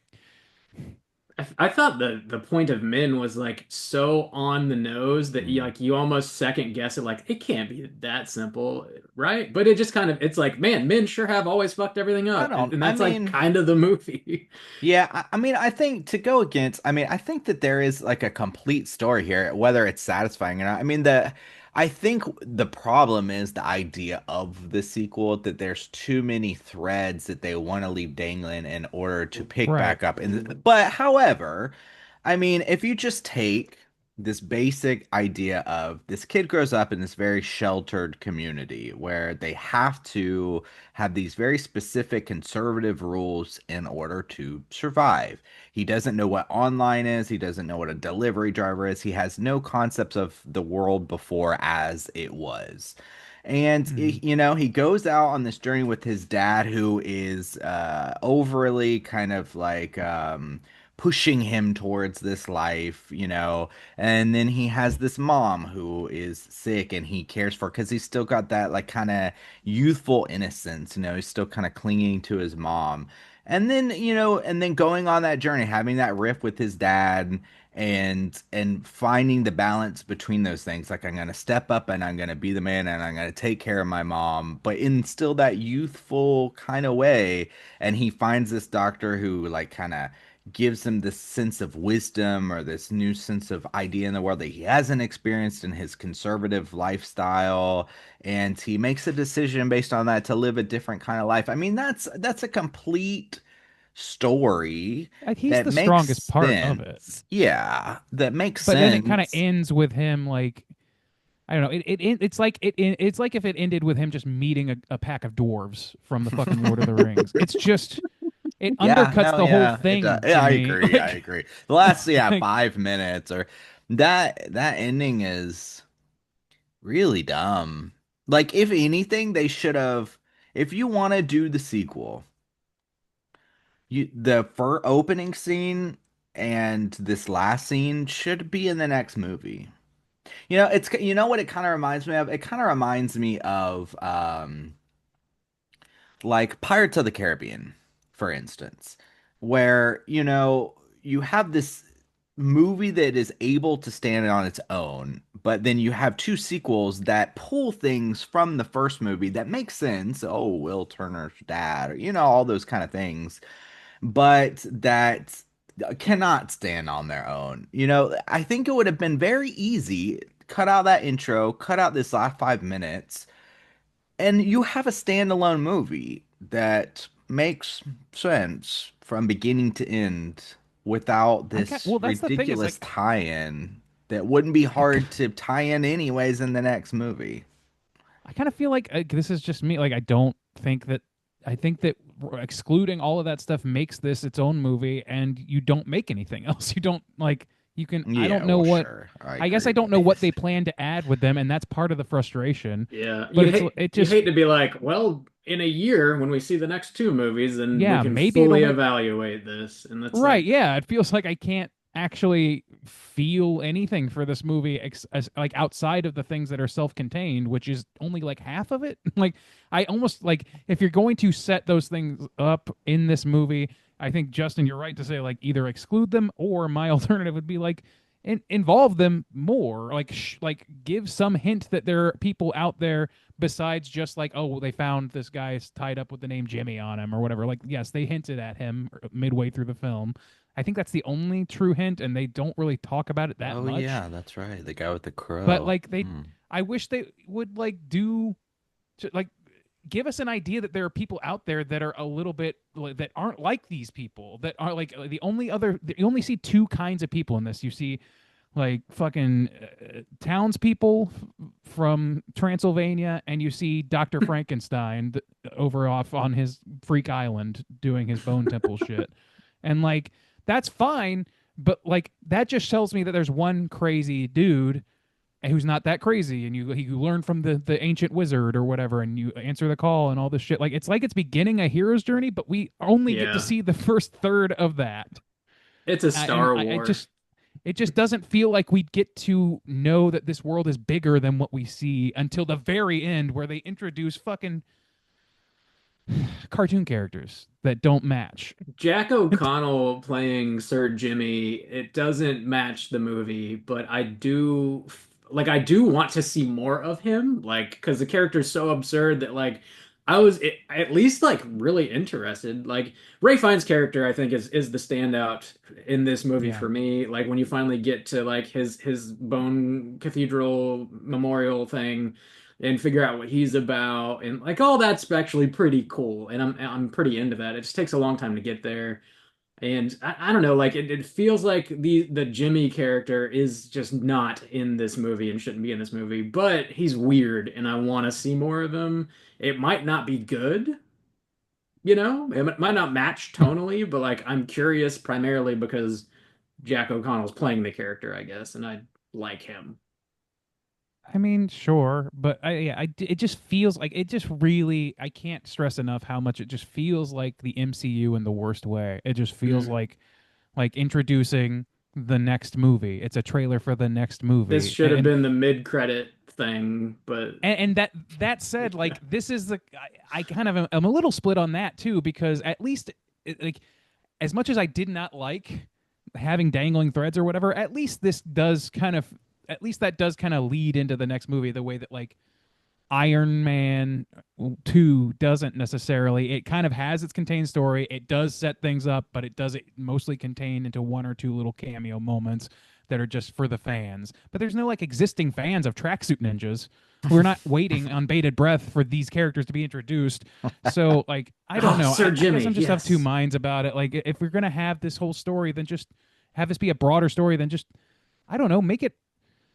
I thought the point of Men was like so on the nose that you almost second guess it like it can't be that simple, right? But it just kind of it's like, man, men sure have always fucked everything I up. don't, And I that's like mean, kind of the movie. yeah, I mean, I think to go against, I mean, I think that there is like a complete story here, whether it's satisfying or not. I mean, I think the problem is the idea of the sequel, that there's too many threads that they want to leave dangling in order to pick Right. back up. But however, I mean, if you just take this basic idea of this kid grows up in this very sheltered community where they have to have these very specific conservative rules in order to survive. He doesn't know what online is, he doesn't know what a delivery driver is, he has no concepts of the world before as it was. And Mhm. he goes out on this journey with his dad, who is overly kind of like pushing him towards this life, and then he has this mom who is sick and he cares for because he's still got that like kind of youthful innocence, he's still kind of clinging to his mom. And then going on that journey, having that riff with his dad, and finding the balance between those things. Like, I'm gonna step up and I'm gonna be the man and I'm gonna take care of my mom, but in still that youthful kind of way. And he finds this doctor who like kind of gives him this sense of wisdom or this new sense of idea in the world that he hasn't experienced in his conservative lifestyle, and he makes a decision based on that to live a different kind of life. I mean, that's a complete story He's that the makes strongest part of it. sense. Yeah, that makes But then it kind of sense. ends with him like I don't know. It's like it's like if it ended with him just meeting a pack of dwarves from the fucking Lord of the Rings. It's just it Yeah, undercuts no, the whole yeah, it does. thing Yeah, to I me. agree. I agree. The last, yeah, Like, 5 minutes or that ending is really dumb. Like, if anything, they should have. If you want to do the sequel, the opening scene and this last scene should be in the next movie. You know what it kind of reminds me of? It kind of reminds me of like Pirates of the Caribbean, for instance, where, you have this movie that is able to stand on its own, but then you have two sequels that pull things from the first movie that make sense. Oh, Will Turner's dad, or, all those kind of things, but that cannot stand on their own. I think it would have been very easy. Cut out that intro, cut out this last 5 minutes, and you have a standalone movie that makes sense from beginning to end without this well, that's the thing is ridiculous like tie-in that wouldn't be hard to tie in anyways in the next movie. I kind of feel like this is just me. Like, I don't think that. I think that excluding all of that stuff makes this its own movie, and you don't make anything else. You don't like. You can. I Yeah, don't know well, what. sure. I I guess I agree. don't know what they plan to add with them, and that's part of the frustration. Yeah, But you hate to be like, well, in a year when we see the next two movies, then we yeah, can maybe it'll fully make evaluate this. And that's right. like, Yeah, it feels like I can't actually feel anything for this movie like outside of the things that are self-contained, which is only like half of it. Like I almost like if you're going to set those things up in this movie, I think Justin, you're right to say like either exclude them or my alternative would be like involve them more, like like give some hint that there are people out there besides just like oh they found this guy's tied up with the name Jimmy on him or whatever. Like yes, they hinted at him midway through the film. I think that's the only true hint, and they don't really talk about it that Oh much. yeah, that's right. The guy with the But crow. like I wish they would like like give us an idea that there are people out there that are a little bit that aren't like these people, that are like you only see two kinds of people in this. You see like fucking townspeople from Transylvania, and you see Dr. Frankenstein over off on his freak island doing his bone temple shit. And like that's fine, but like that just tells me that there's one crazy dude who's not that crazy, and you learn from the ancient wizard or whatever, and you answer the call and all this shit. Like it's beginning a hero's journey, but we only get to yeah, see the first third of that. it's a And Star I Wars. just it just doesn't feel like we get to know that this world is bigger than what we see until the very end, where they introduce fucking cartoon characters that don't match. Jack O'Connell playing Sir Jimmy, it doesn't match the movie, but I do want to see more of him, like because the character's so absurd that like at least like really interested. Like Ray Fiennes' character, I think is the standout in this movie Yeah. for me. Like when you finally get to like his Bone Cathedral memorial thing and figure out what he's about and like all that's actually pretty cool and I'm pretty into that. It just takes a long time to get there. And I don't know, like it feels like the Jimmy character is just not in this movie and shouldn't be in this movie, but he's weird and I want to see more of him. It might not be good, it might not match tonally, but like I'm curious primarily because Jack O'Connell's playing the character, I guess, and I like him. I mean, sure, but it just feels like it just really, I can't stress enough how much it just feels like the MCU in the worst way. It just feels Mm. like introducing the next movie. It's a trailer for the next This movie. should have been the mid-credit thing, but And that said, like this is I kind of am a little split on that too, because at least like as much as I did not like having dangling threads or whatever, at least that does kind of lead into the next movie the way that like Iron Man 2 doesn't necessarily. It kind of has its contained story. It does set things up, but it does it mostly contained into one or two little cameo moments that are just for the fans. But there's no like existing fans of tracksuit ninjas. We're not waiting on bated breath for these characters to be introduced. So like I don't know. Sir I Jimmy, guess I'm just of two yes. minds about it. Like if we're gonna have this whole story, then just have this be a broader story than just I don't know, make it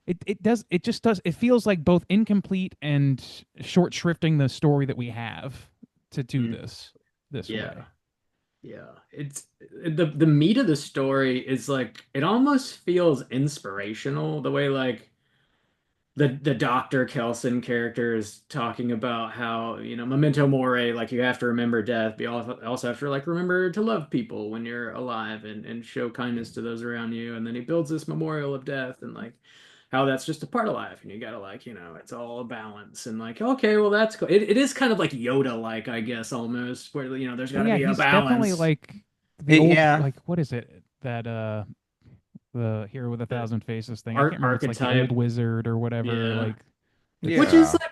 it just does it feels like both incomplete and short shrifting the story that we have to do this Yeah. way. Yeah, it's the meat of the story is like it almost feels inspirational the way like the Dr. Kelson character is talking about how, memento mori, like you have to remember death, but you also have to like remember to love people when you're alive and show kindness to those around you. And then he builds this memorial of death and like how that's just a part of life. And you gotta like, it's all a balance and like, okay, well that's cool. It is kind of like Yoda-like, I guess, almost, where there's Well, gotta yeah, be a he's definitely balance. like the old Yeah. like what is it that the Hero with a The Thousand Faces thing. I can't remember. It's like the old archetype. wizard or whatever. Yeah. Like Which it's is Yeah. like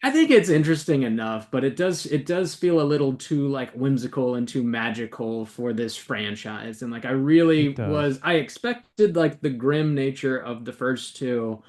I think it's interesting enough, but it does feel a little too like whimsical and too magical for this franchise. And like it does. I expected like the grim nature of the first two,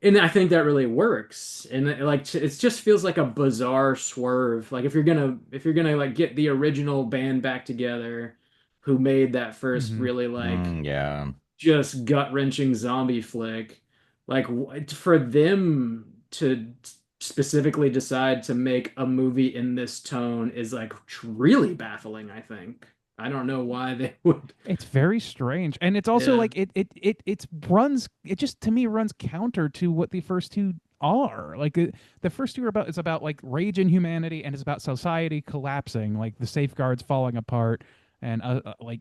and I think that really works. And like it just feels like a bizarre swerve. Like if you're gonna like get the original band back together, who made that first Hmm. really like Yeah. just gut-wrenching zombie flick, like for them to specifically decide to make a movie in this tone is like really baffling, I think. I don't know why they would. It's very strange, and it's also Yeah. like it runs. It just to me runs counter to what the first two are. Like the first two are about it's about like rage in humanity, and it's about society collapsing, like the safeguards falling apart, and like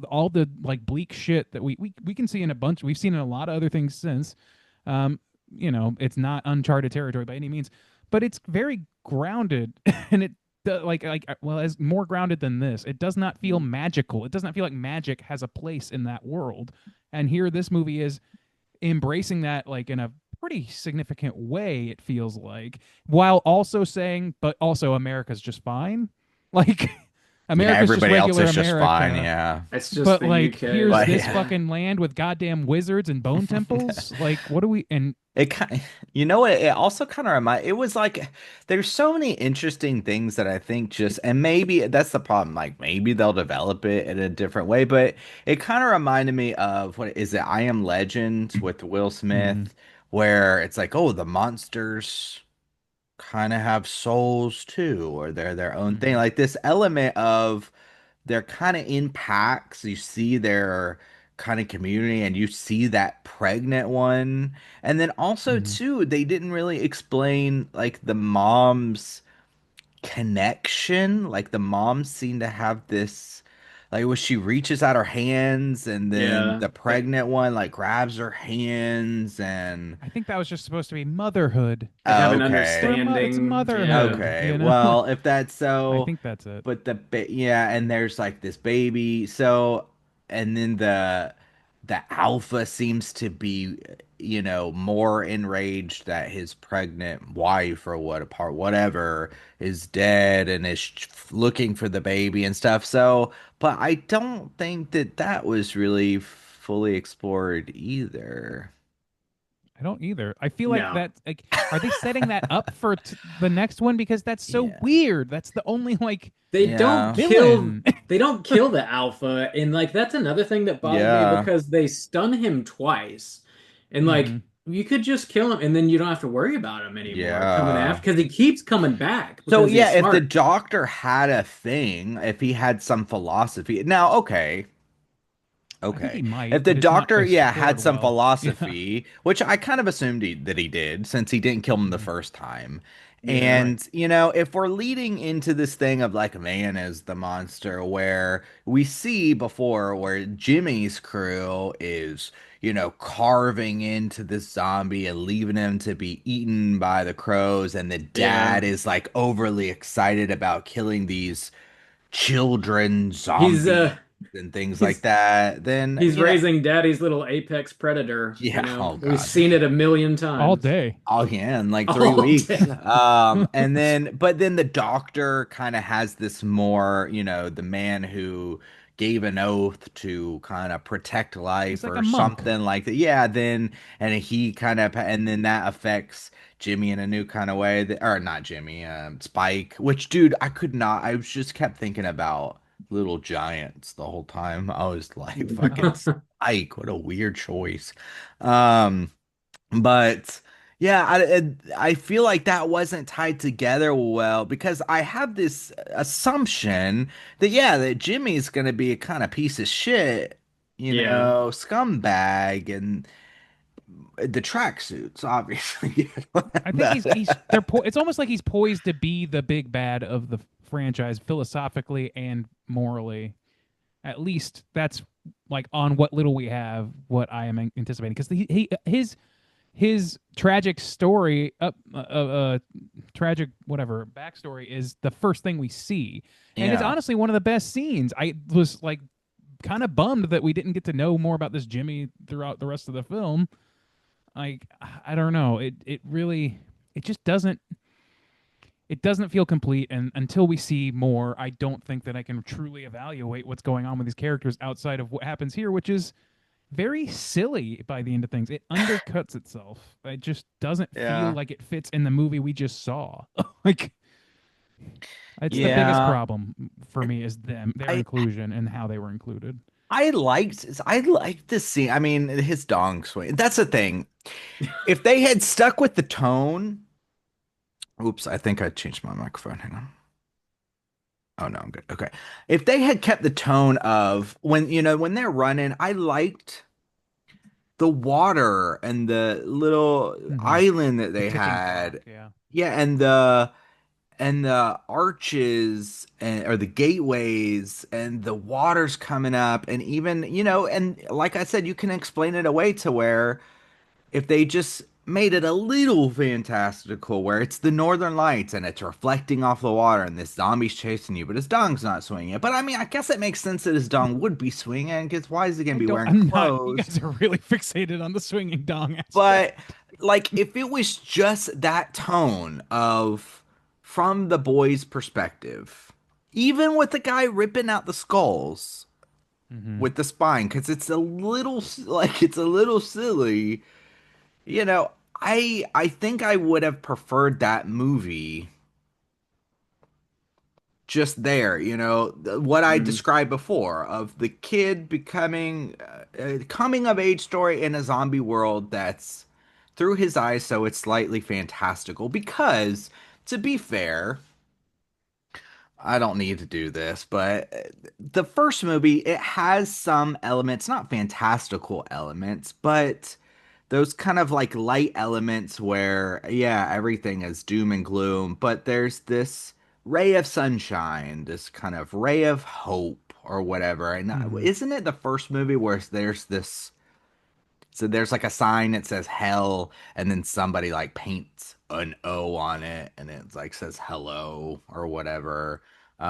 all the like bleak shit that we can see in a bunch. We've seen in a lot of other things since. Um, it's not uncharted territory by any means, but it's very grounded, and well, as more grounded than this. It does not feel magical. It does not feel like magic has a place in that world. And here this movie is embracing that like in a pretty significant way, it feels like, while also saying, but also America's just fine. Like Yeah, America's just everybody else regular is just fine. America. Yeah. It's just But the like UK. here's But this yeah. fucking land with goddamn wizards and bone temples. Like what do we and It kind you know what, it also kind of it was like there's so many interesting things that I think just, and maybe that's the problem, like maybe they'll develop it in a different way, but it kind of reminded me of what is it, I Am Legend with Will mhm, Smith, where it's like, oh, the monsters kind of have souls too, or they're their own thing. mhm, Like this element of they're kind of in packs. You see their kind of community and you see that pregnant one. And then also mhm. too, they didn't really explain like the mom's connection. Like the mom seemed to have this like when she reaches out her hands and then Yeah. the pregnant one like grabs her hands and I think that was just supposed to be motherhood. They have an okay. It's understanding. Yeah. motherhood, Okay. Well, if that's I so, think that's it. but yeah, and there's like this baby. So, and then the alpha seems to be, more enraged that his pregnant wife or whatever is dead and is looking for the baby and stuff. So, but I don't think that that was really fully explored either. I don't either. I feel like No. that like are they setting that up for the next one because that's so Yeah. weird. That's the only like They don't Yeah. kill villain. they don't kill the alpha, and like that's another thing that bothered me Yeah. because they stun him twice. And like Mhm. you could just kill him and then you don't have to worry about him anymore coming Yeah. after because he keeps coming back So because yeah, he's if the smart. doctor had a thing, if he had some philosophy. Now, okay, I think he okay. might, If the but it's not doctor, yeah, explored had some well. Yeah. philosophy, which I kind of assumed that he did since he didn't kill him the Mhm. first time. Yeah. And, if we're leading into this thing of like man as the monster, where we see before where Jimmy's crew is, carving into this zombie and leaving him to be eaten by the crows, and the Yeah. dad is like overly excited about killing these children He's zombie. and things He's like that, then he's raising daddy's little apex predator. yeah, oh We've God. seen it a million all times. day. Oh yeah, in like 3 weeks. Day. And then but then the doctor kind of has this more, the man who gave an oath to kind of protect He's life like a or monk. something like that. Yeah, then and he kind of and then that affects Jimmy in a new kind of way or not Jimmy, Spike, which dude, I could not I was just kept thinking about Little Giants the whole time. I was like fucking Spike, what a weird choice. Um but yeah, I feel like that wasn't tied together well because I have this assumption that yeah, that Jimmy's gonna be a kind of piece of shit, Yeah. scumbag, and the tracksuits, obviously. I think it's almost like he's poised to be the big bad of the franchise philosophically and morally. At least that's like on what little we have, what I am anticipating because his tragic story tragic whatever backstory is the first thing we see, and it's Yeah, honestly one of the best scenes. I was like kind of bummed that we didn't get to know more about this Jimmy throughout the rest of the film. Like I don't know, it really it just doesn't feel complete, and until we see more I don't think that I can truly evaluate what's going on with these characters outside of what happens here, which is very silly by the end of things. It undercuts itself. It just doesn't feel yeah, like it fits in the movie we just saw. Like it's the biggest yeah. problem for me is their I inclusion and how they were included. I liked the scene. I mean, his dong swing. That's the thing. If they had stuck with the tone, oops, I think I changed my microphone. Hang on. Oh no, I'm good. Okay. If they had kept the tone of when they're running, I liked the water and the little Mm-hmm. island that The they ticking clock, had. yeah. Yeah, and the arches and or the gateways and the water's coming up and even, and like I said, you can explain it away to where if they just made it a little fantastical where it's the northern lights and it's reflecting off the water and this zombie's chasing you but his dong's not swinging, but I mean I guess it makes sense that his dong would be swinging because why is he gonna I be don't. wearing I'm not. You clothes? guys are really fixated on the swinging dong aspect. But like if it was just that tone of from the boy's perspective, even with the guy ripping out the skulls Mm-hmm. with the spine, because it's a little silly. You know, I think I would have preferred that movie just there, what I Mm. described before of the kid becoming a coming of age story in a zombie world that's through his eyes, so it's slightly fantastical. Because, to be fair, I don't need to do this, but the first movie, it has some elements, not fantastical elements, but those kind of like light elements where, yeah, everything is doom and gloom, but there's this ray of sunshine, this kind of ray of hope or whatever. And Mm-hmm. isn't it the first movie where there's this, so there's like a sign that says hell, and then somebody like paints an O on it, and it's like says hello or whatever.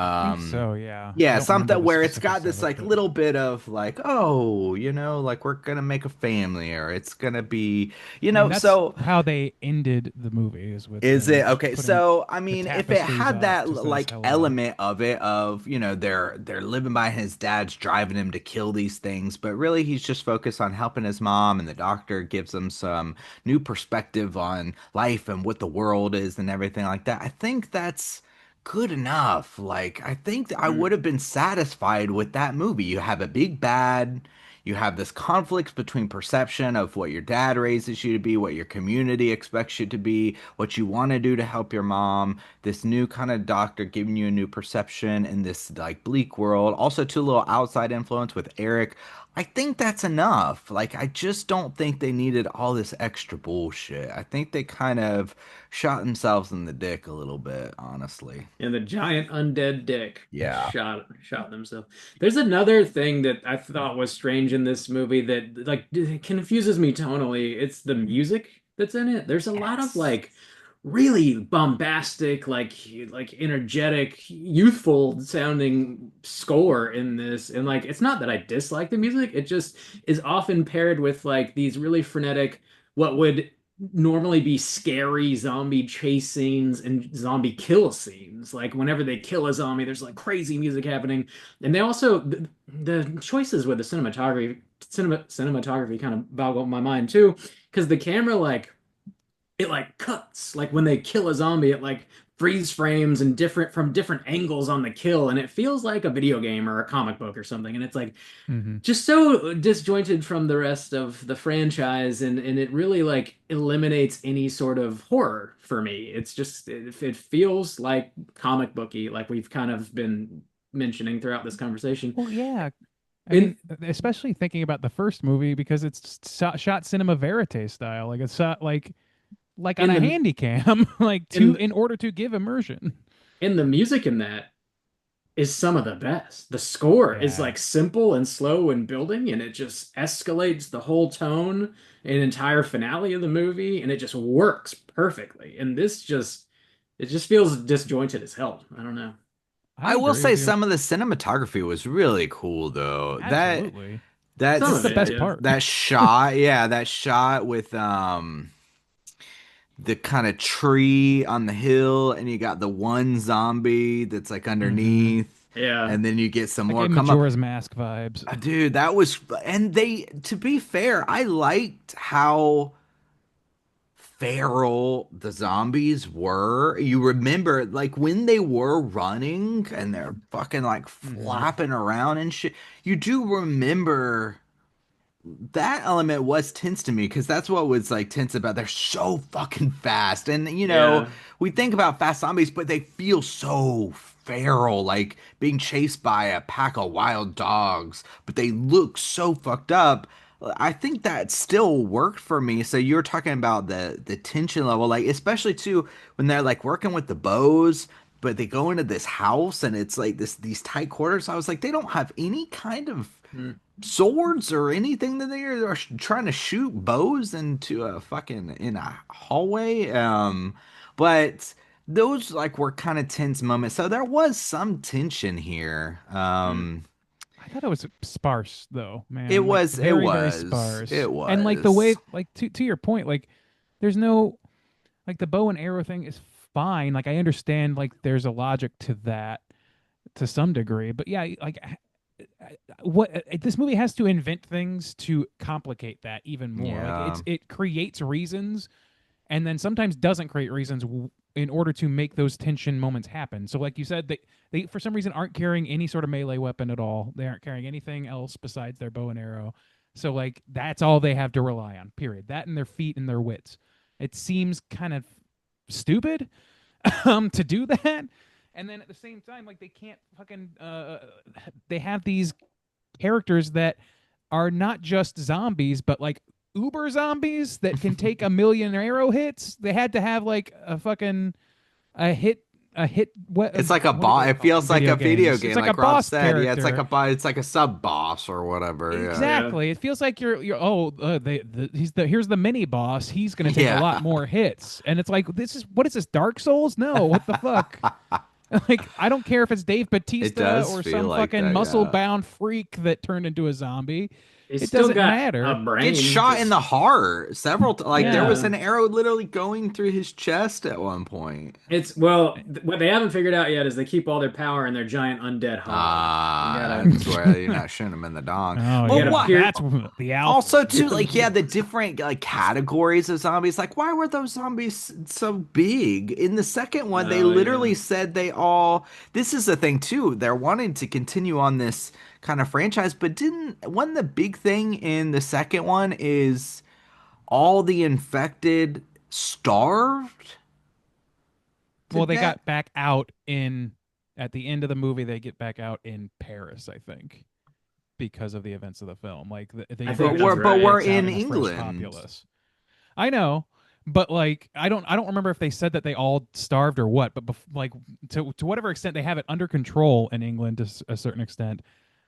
I think Um, so. Yeah. I yeah, don't remember something the where it's got specifics of this it, like but little bit of like, oh, like we're gonna make a family, or it's gonna be, I mean, that's so how they ended the movie is with is it them okay? putting So I the mean, if it tapestries had up that to says like hello. element of it of, they're living by his dad's driving him to kill these things, but really he's just focused on helping his mom, and the doctor gives him some new perspective on life and what the world is and everything like that. I think that's good enough. Like I think that I would Mm. have been satisfied with that movie. You have a big bad, you have this conflict between perception of what your dad raises you to be, what your community expects you to be, what you want to do to help your mom, this new kind of doctor giving you a new perception in this like bleak world. Also, too, little outside influence with Eric. I think that's enough. Like, I just don't think they needed all this extra bullshit. I think they kind of shot themselves in the dick a little bit, honestly. And the giant undead dick Yeah. shot themselves. There's another thing that I thought was strange in this movie that like confuses me tonally. It's the music that's in it. There's a lot of Yes. like really bombastic, like energetic, youthful sounding score in this. And like it's not that I dislike the music, it just is often paired with like these really frenetic, what would normally be scary zombie chase scenes and zombie kill scenes. Like whenever they kill a zombie, there's like crazy music happening. And they also the choices with the cinematography kind of boggle my mind too, because the camera like it like cuts like when they kill a zombie, it like freeze frames and different from different angles on the kill, and it feels like a video game or a comic book or something, and it's like Hmm. just so disjointed from the rest of the franchise, and it really like eliminates any sort of horror for me. It's just it feels like comic booky, like we've kind of been mentioning throughout this conversation. Well, yeah. I And mean, especially thinking about the first movie because it's shot cinema verite style. Like it's shot like on in a the handy cam, like to in in order to give immersion. in the music in that is some of the best. The score is Yeah. like simple and slow and building, and it just escalates the whole tone and entire finale of the movie, and it just works perfectly. And this just it just feels disjointed as hell. I don't know. I I will agree say with you. some of the cinematography was really cool though. Absolutely. Some That's of the That's it, best yeah. part. that shot, yeah, that shot with the kind of tree on the hill, and you got the one zombie that's like Hmm. underneath, Yeah. and then you get some That more gave come up. Majora's Mask vibes. Dude, that was, and they, to be fair, I liked how feral the zombies were. You remember, like, when they were running and they're fucking like Hmm. flapping around and shit, you do remember that element was tense to me because that's what was like tense about. They're so fucking fast, and Yeah. we think about fast zombies, but they feel so feral, like being chased by a pack of wild dogs, but they look so fucked up. I think that still worked for me. So you're talking about the tension level, like especially too when they're like working with the bows, but they go into this house and it's like these tight quarters. I was like, they don't have any kind of Mm. swords or anything that they are trying to shoot bows into a fucking in a hallway. But those like were kind of tense moments. So there was some tension here. Mm. I thought it was sparse though, It man. Like was, it very, very was, sparse. it And like the way, was. like to your point, like there's no like the bow and arrow thing is fine. Like I understand like there's a logic to that to some degree, but yeah, like what this movie has to invent things to complicate that even more. Like Yeah. it creates reasons and then sometimes doesn't create reasons in order to make those tension moments happen. So, like you said, they for some reason aren't carrying any sort of melee weapon at all. They aren't carrying anything else besides their bow and arrow. So, like that's all they have to rely on. Period. That and their feet and their wits. It seems kind of stupid to do that. And then at the same time, like they can't fucking they have these characters that are not just zombies, but like uber zombies that can take a million arrow hits. They had to have like a fucking a hit It's like a what are boss. they It called feels in like video a video games? It's game, like a like Rob boss said. Yeah, it's like character. a it's like a sub boss or whatever. Yeah. Yeah. Exactly. It feels like you're here's the mini boss. He's going to take a Yeah. lot more hits. And it's like what is this Dark Souls? No, what the fuck? Like I don't care if it's Dave It Batista does or feel some like fucking that, yeah. muscle-bound freak that turned into a zombie. He's It still doesn't got a matter. Gets brain. shot in Just the heart several like there was Yeah. an yeah. arrow literally going through his chest at one point. It's well, what they haven't figured out yet is they keep all their power in their giant undead hog. You Ah, gotta that's where you're not shooting him in the dong. Oh you Well, gotta yeah, what? pierce. that's the alphas. Also, too, like, yeah, the different like categories of zombies. Like, why were those zombies so big? In the second one, they Oh yeah. literally said they all. This is the thing too. They're wanting to continue on this kind of franchise, but didn't one the big thing in the second one is all the infected starved? Well, Did they that? got back out in at the end of the movie. They get back out in Paris, I think, because of the events of the film. Like I they think But that's we're just but right. we're breaks out in in the French England. populace. I know, but like I don't remember if they said that they all starved or what. But like to whatever extent they have it under control in England to a certain extent,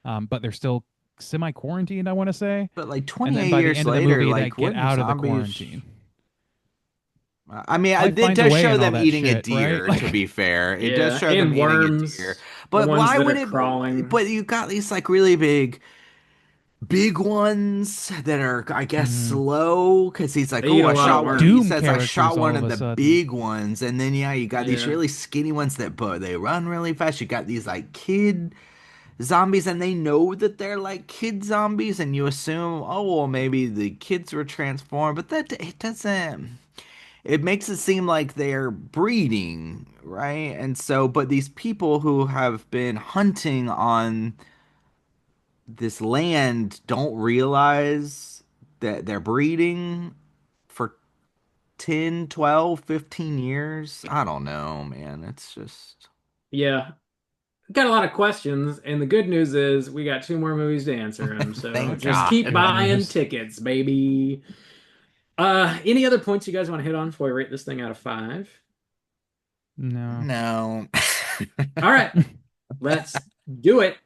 but they're still semi quarantined. I want to say, But like and then 28 by the years end of the later, movie they like get wouldn't out of the zombies? quarantine. I mean, Life it finds a does way show and all them that eating a shit, right? deer, to Like, be fair. It does Yeah, show them and eating a deer. worms, the But ones why that would are it? crawling. But you got these like really big ones that are, I guess, mhm. slow because he's like, They eat oh, a I lot of shot one. He Doom worms. says I characters shot all one of of a the sudden. big ones, and then yeah, you got these Yeah. really skinny ones that but they run really fast. You got these like kid zombies, and they know that they're like kid zombies, and you assume, oh well, maybe the kids were transformed, but that it doesn't. It makes it seem like they're breeding, right? And so, but these people who have been hunting on this land don't realize that they're breeding for 10, 12, 15 years. I don't know, man. It's just Yeah. Got a lot of questions, and the good news is we got 2 more movies to answer them. So thank just Thank keep God. buying goodness. tickets, baby. Any other points you guys want to hit on before we rate this thing out of 5? No. No. All right, let's do it.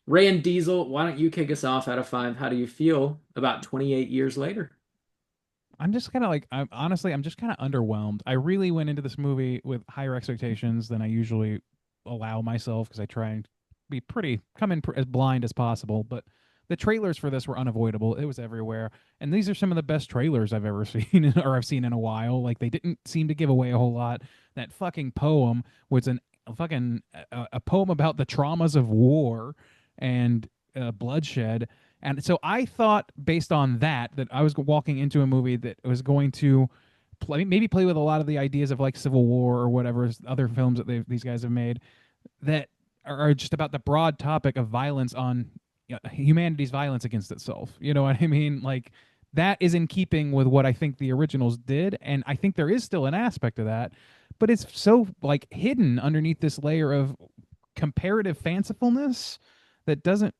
Ray and Diesel, why don't you kick us off out of 5? How do you feel about 28 years later? I'm just kind of like, I'm just kind of underwhelmed. I really went into this movie with higher expectations than I usually allow myself because I try and be come in as blind as possible. But the trailers for this were unavoidable. It was everywhere. And these are some of the best trailers I've ever seen or I've seen in a while. Like, they didn't seem to give away a whole lot. That fucking poem was a fucking a poem about the traumas of war and bloodshed. And so I thought, based on that I was walking into a movie that was going to maybe play with a lot of the ideas of like Civil War or whatever other films that these guys have made that are just about the broad topic of violence on, humanity's violence against itself. You know what I mean? Like, that is in keeping with what I think the originals did, and I think there is still an aspect of that, but it's so like hidden underneath this layer of comparative fancifulness that doesn't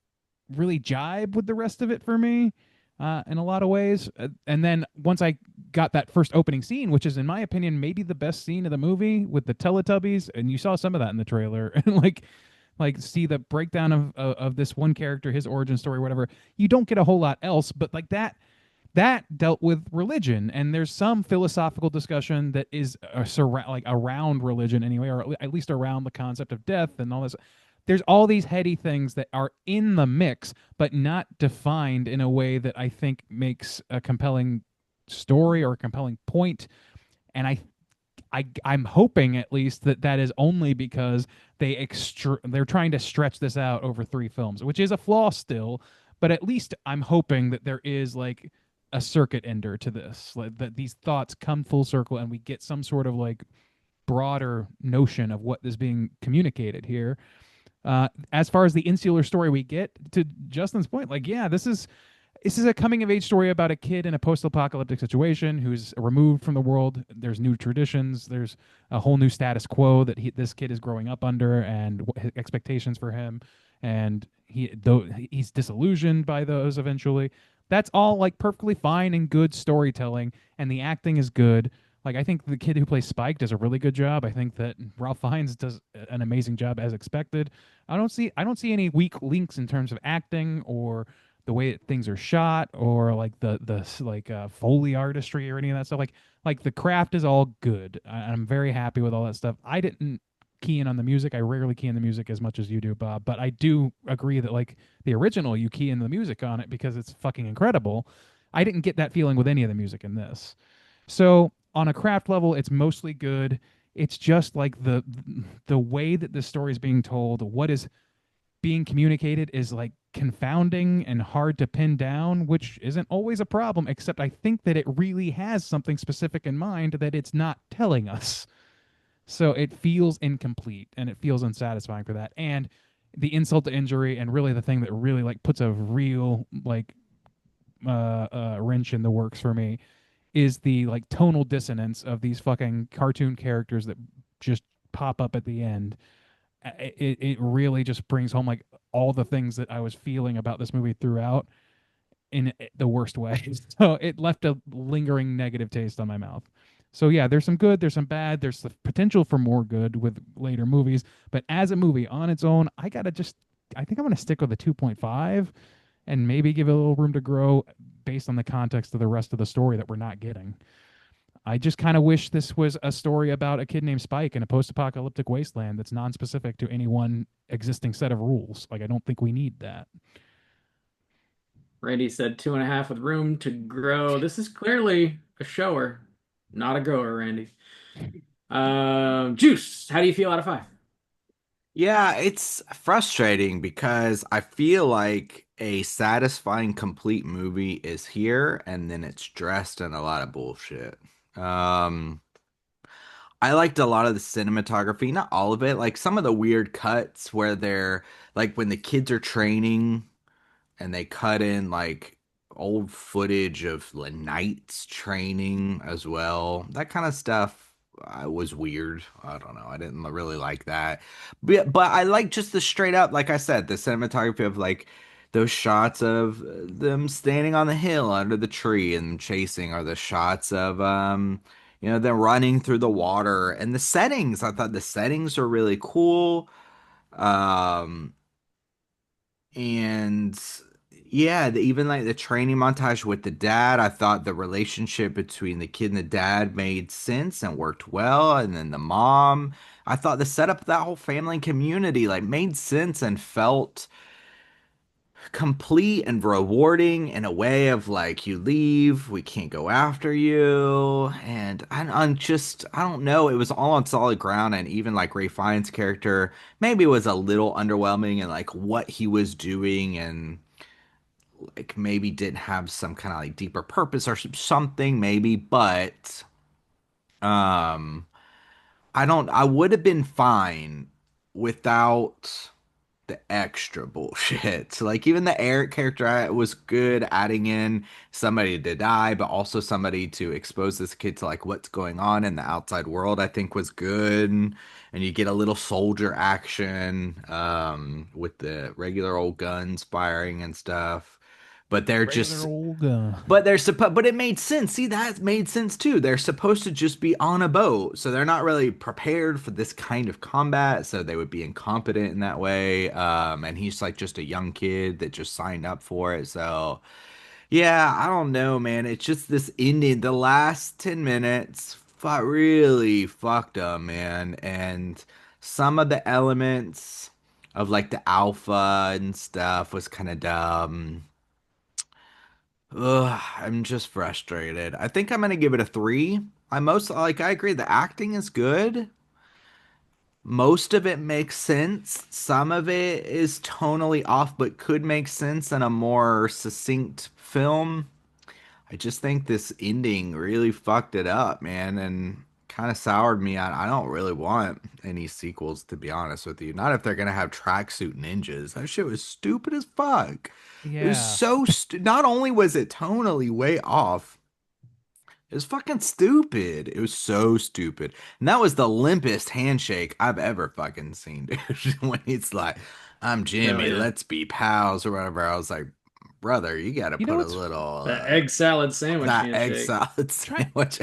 really jibe with the rest of it for me, in a lot of ways. And then once I got that first opening scene, which is in my opinion maybe the best scene of the movie with the Teletubbies, and you saw some of that in the trailer, and like see the breakdown of this one character, his origin story, whatever. You don't get a whole lot else, but like that dealt with religion, and there's some philosophical discussion that is like around religion anyway, or at least around the concept of death and all this. There's all these heady things that are in the mix but not defined in a way that I think makes a compelling story or a compelling point. And I'm hoping at least that is only because they're trying to stretch this out over 3 films, which is a flaw still, but at least I'm hoping that there is like a circuit ender to this, like that these thoughts come full circle and we get some sort of like broader notion of what is being communicated here. As far as the insular story we get, to Justin's point, like, yeah, this is a coming of age story about a kid in a post-apocalyptic situation who's removed from the world. There's new traditions. There's a whole new status quo that this kid is growing up under, and expectations for him, and he's disillusioned by those eventually. That's all like perfectly fine and good storytelling, and the acting is good. Like, I think the kid who plays Spike does a really good job. I think that Ralph Fiennes does an amazing job as expected. I don't see any weak links in terms of acting or the way that things are shot or like the like Foley artistry or any of that stuff. Like the craft is all good. I'm very happy with all that stuff. I didn't key in on the music. I rarely key in the music as much as you do, Bob. But I do agree that like the original, you key in the music on it because it's fucking incredible. I didn't get that feeling with any of the music in this. So on a craft level, it's mostly good. It's just like the way that the story is being told, what is being communicated is like confounding and hard to pin down, which isn't always a problem, except I think that it really has something specific in mind that it's not telling us. So it feels incomplete and it feels unsatisfying for that. And the insult to injury, and really the thing that really like puts a real like wrench in the works for me, is the like tonal dissonance of these fucking cartoon characters that just pop up at the end. It really just brings home like all the things that I was feeling about this movie throughout in the worst way. So it left a lingering negative taste on my mouth. So yeah, there's some good, there's some bad, there's the potential for more good with later movies, but as a movie on its own, I think I'm gonna stick with a 2.5 and maybe give it a little room to grow based on the context of the rest of the story that we're not getting. I just kind of wish this was a story about a kid named Spike in a post-apocalyptic wasteland that's non-specific to any one existing set of rules. Like, I don't think we need that. Randy said 2.5 with room to grow. This is clearly a shower, not a goer, Randy. Juice, how do you feel out of 5? Yeah, it's frustrating because I feel like a satisfying complete movie is here and then it's dressed in a lot of bullshit. Um, I liked a lot of the cinematography, not all of it, like some of the weird cuts where they're like when the kids are training and they cut in like old footage of the knights training as well. That kind of stuff was weird. I don't know. I didn't really like that. But I like just the straight up, like I said, the cinematography of like those shots of them standing on the hill under the tree and chasing, or the shots of them running through the water, and the settings. I thought the settings were really cool. Um and yeah, even like the training montage with the dad, I thought the relationship between the kid and the dad made sense and worked well. And then the mom, I thought the setup of that whole family and community like made sense and felt complete and rewarding in a way of like, you leave, we can't go after you. And I'm just, I don't know, it was all on solid ground. And even like Ray Fiennes' character maybe was a little underwhelming and like what he was doing, and like maybe didn't have some kind of like deeper purpose or something maybe. But um I would have been fine without the extra bullshit. So like even the Eric character was good, adding in somebody to die, but also somebody to expose this kid to like what's going on in the outside world, I think was good. And you get a little soldier action with the regular old guns firing and stuff. But they're Regular just old gun. but it made sense. See, that made sense too. They're supposed to just be on a boat, so they're not really prepared for this kind of combat, so they would be incompetent in that way. And he's like just a young kid that just signed up for it. So yeah, I don't know, man. It's just this ending, the last 10 minutes really fucked up, man. And some of the elements of like the alpha and stuff was kind of dumb. Ugh, I'm just frustrated. I think I'm gonna give it a 3. I agree, the acting is good. Most of it makes sense. Some of it is tonally off, but could make sense in a more succinct film. I just think this ending really fucked it up, man, and kind of soured me on. I don't really want any sequels, to be honest with you. Not if they're gonna have tracksuit ninjas. That shit was stupid as fuck. It was Yeah. so not only was it tonally way off, it was fucking stupid. It was so stupid. And that was the limpest handshake I've ever fucking seen, dude. When he's like, I'm Hell Jimmy, yeah. let's be pals or whatever. I was like, brother, you gotta You know put a what's little The egg salad sandwich that egg handshake. salad Try- sandwich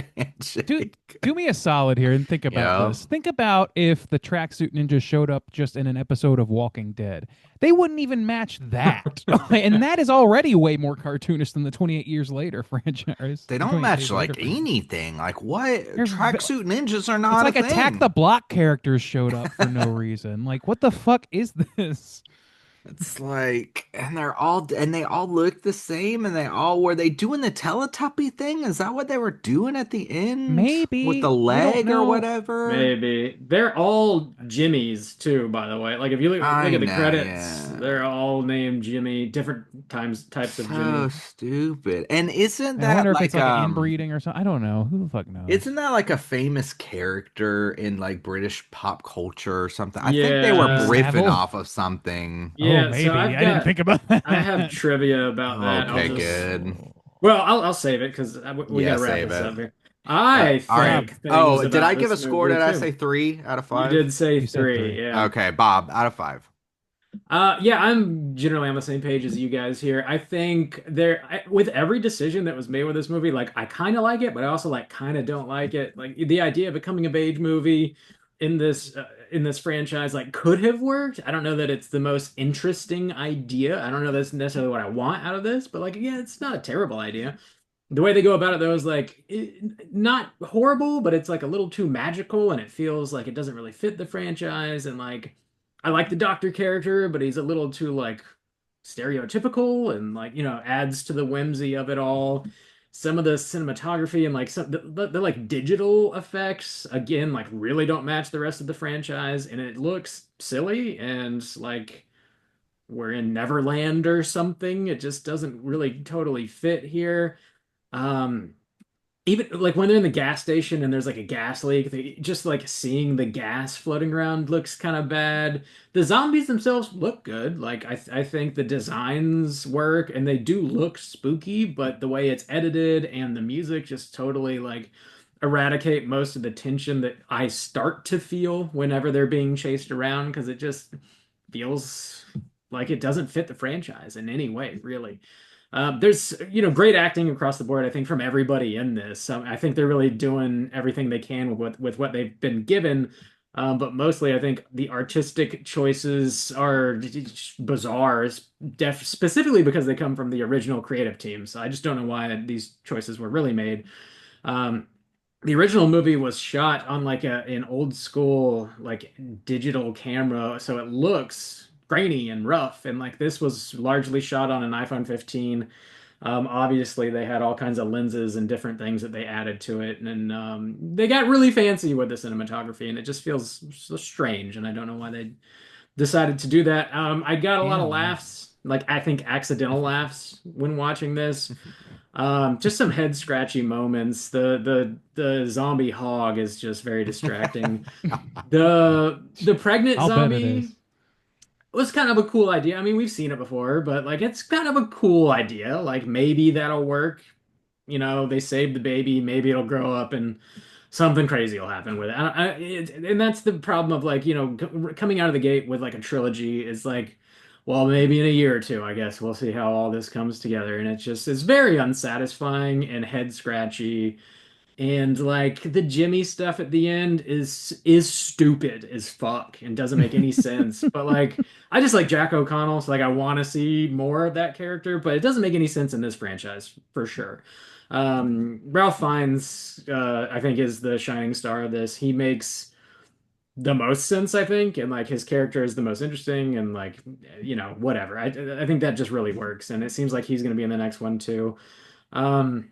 do handshake. do me a solid here and think about Yeah. this. Think about if the tracksuit ninjas showed up just in an episode of Walking Dead. They wouldn't even match that. And that is already way more cartoonish than the 28 years later franchise. They The don't 28 match Days Later like franchise. anything. Like what? They're Tracksuit ninjas are It's not a like Attack thing. the Block characters showed up for no reason. Like, what the fuck is this? It's like, and they all look the same, and were they doing the Teletubby thing? Is that what they were doing at the end with the Maybe. I don't leg or know. Maybe they're all Jimmys too, by the way. Like if you look I at the know, credits, yeah. they're all named Jimmy, different types of So Jimmy. stupid. And isn't I wonder that if it's like like an inbreeding or something. I don't know. Who the fuck knows? isn't that like a famous character in like British pop culture or something? I think they were Jimmy Yeah, riffing Savile? off of something. Oh, yeah. So maybe. I didn't think about I have that. trivia about that. I'll Okay, just good. well, I'll save it because we got Yeah, to wrap save this it. up here. I All right. think things Oh, did I about give a this score? movie Did I too. say 3 out of You 5? did say You said 3, 3. yeah. Okay, Bob, out of 5. Yeah, I'm generally on the same page as you guys here. I think with every decision that was made with this movie, like I kind of like it, but I also like kind of don't like it. Like the idea of a coming of age movie in this franchise like could have worked. I don't know that it's the most interesting idea. I don't know that's necessarily what I want out of this, but like yeah, it's not a terrible idea. The way they go about it though is like not horrible, but it's like a little too magical, and it feels like it doesn't really fit the franchise. And like, I like the Doctor character, but he's a little too like stereotypical, and like adds to the whimsy of it all. Some of the cinematography and like the like digital effects again like really don't match the rest of the franchise, and it looks silly and like we're in Neverland or something. It just doesn't really totally fit here. Um, Even like when they're in the gas station and there's like a gas leak, just like seeing the gas floating around looks kind of bad. The zombies themselves look good. Like I think the designs work and they do look spooky, but the way it's edited and the music just totally like eradicate most of the tension that I start to feel whenever they're being chased around, because it just feels like it doesn't fit the franchise in any way, really. There's great acting across the board. I think from everybody in this. I think they're really doing everything they can with what they've been given. But mostly, I think the artistic choices are bizarre, specifically because they come from the original creative team. So I just don't know why these choices were really made. Um, the original movie was shot on like an old school like digital camera, so it looks grainy and rough. And like this was largely shot on an iPhone 15. Obviously, they had all kinds of lenses and different things that they added to it, and they got really fancy with the cinematography, and it just feels so strange. And I don't know why they decided to do that. I got a lot Yeah, of man. laughs, like I think accidental laughs when watching this. Just some head scratchy moments. The zombie hog is just very distracting. The pregnant I'll bet it zombie is. was kind of a cool idea. I mean, we've seen it before, but like it's kind of a cool idea. Like maybe that'll work. They save the baby, maybe it'll grow up and something crazy will happen with it. And that's the problem of like, coming out of the gate with like a trilogy is like, well, maybe in a year or two, I guess we'll see how all this comes together. And it's very unsatisfying and head scratchy. And like the Jimmy stuff at the end is stupid as fuck and doesn't make any sense. But like I just like Jack O'Connell, so like I want to see more of that character, but it doesn't make any sense in this franchise for sure. Ralph Fiennes, I think, is the shining star of this. He makes the most sense, I think, and like his character is the most interesting, and like whatever. I think that just really works, and it seems like he's going to be in the next one too. Um,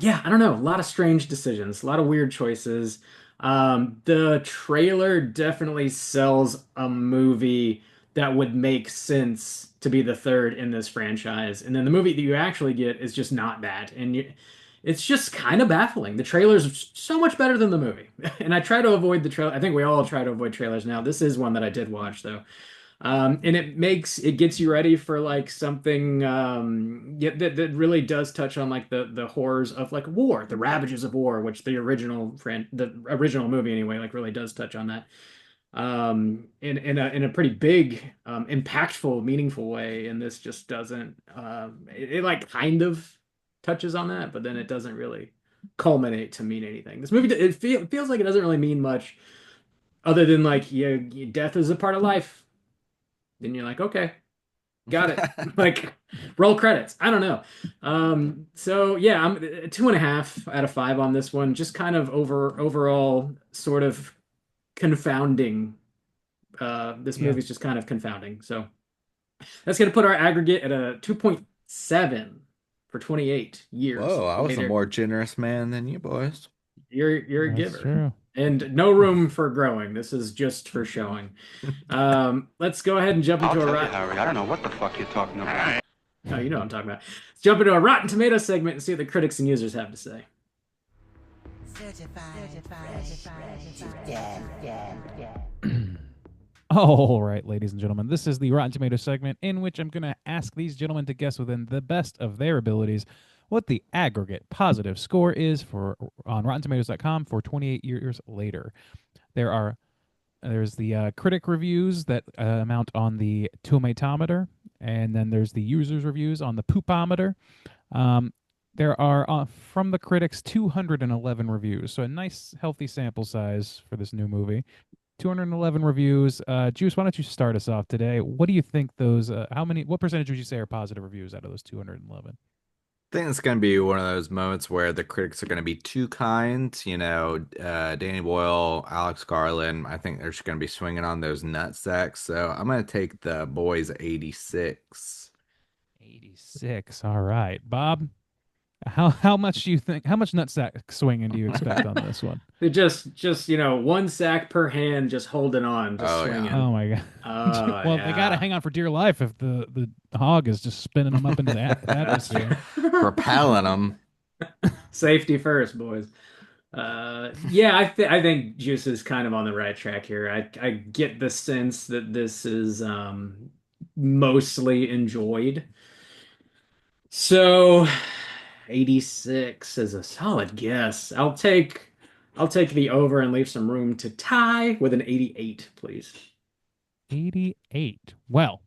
yeah, I don't know. A lot of strange decisions, a lot of weird choices. The trailer definitely sells a movie that would make sense to be the third in this franchise. And then the movie that you actually get is just not that. It's just kind of baffling. The trailer's so much better than the movie. And I try to avoid the trailer. I think we all try to avoid trailers now. This is one that I did watch though. And it gets you ready for like something yeah, that really does touch on like the horrors of like war, the ravages of war, which the original movie anyway, like really does touch on that. In a pretty big, impactful, meaningful way. And this just doesn't it like kind of touches on that, but then it doesn't really culminate to mean anything. This movie it feels like it doesn't really mean much other than like yeah, death is a part of life. Then you're like, okay, got it. Like, roll credits. I don't know. So yeah, I'm 2.5 out of 5 on this one. Just kind of overall sort of confounding. This Yeah. movie's just kind of confounding. So that's gonna put our aggregate at a 2.7 for 28 years Whoa, I was a later. more generous man than you boys. You're a That's giver. true. And no room for growing. This is just for showing. Let's go ahead and jump I'll into a tell you, rotten. Harry, I don't know what the fuck you're talking about. Oh, you know what I'm talking about. Let's jump into a Rotten Tomatoes segment and see what the critics and users have to say. All right, ladies and gentlemen, this is the Rotten Tomatoes segment in which I'm going to ask these gentlemen to guess within the best of their abilities what the aggregate positive score is for on RottenTomatoes.com for 28 years later. There's the critic reviews that amount on the tomatometer, and then there's the users reviews on the poopometer. There are from the critics 211 reviews, so a nice healthy sample size for this new movie. 211 reviews. Juice, why don't you start us off today? What do you think those? What percentage would you say are positive reviews out of those 211? think it's going to be one of those moments where the critics are going to be too kind. Danny Boyle, Alex Garland, I think they're just going to be swinging on those nut sacks. So I'm going to take the boys 86. 86. All right, Bob. How much do you think? How much nutsack swinging do you expect on this one? They just one sack per hand, just holding on, just Oh, yeah. swinging. Oh my god. Oh, Well, they got to yeah. hang on for dear life if the hog is just spinning them up into the atmosphere. Propelling them. Safety first, boys. Yeah, I think Juice is kind of on the right track here. I get the sense that this is mostly enjoyed. So 86 is a solid guess. I'll take the over and leave some room to tie with an 88, please. 88. Well,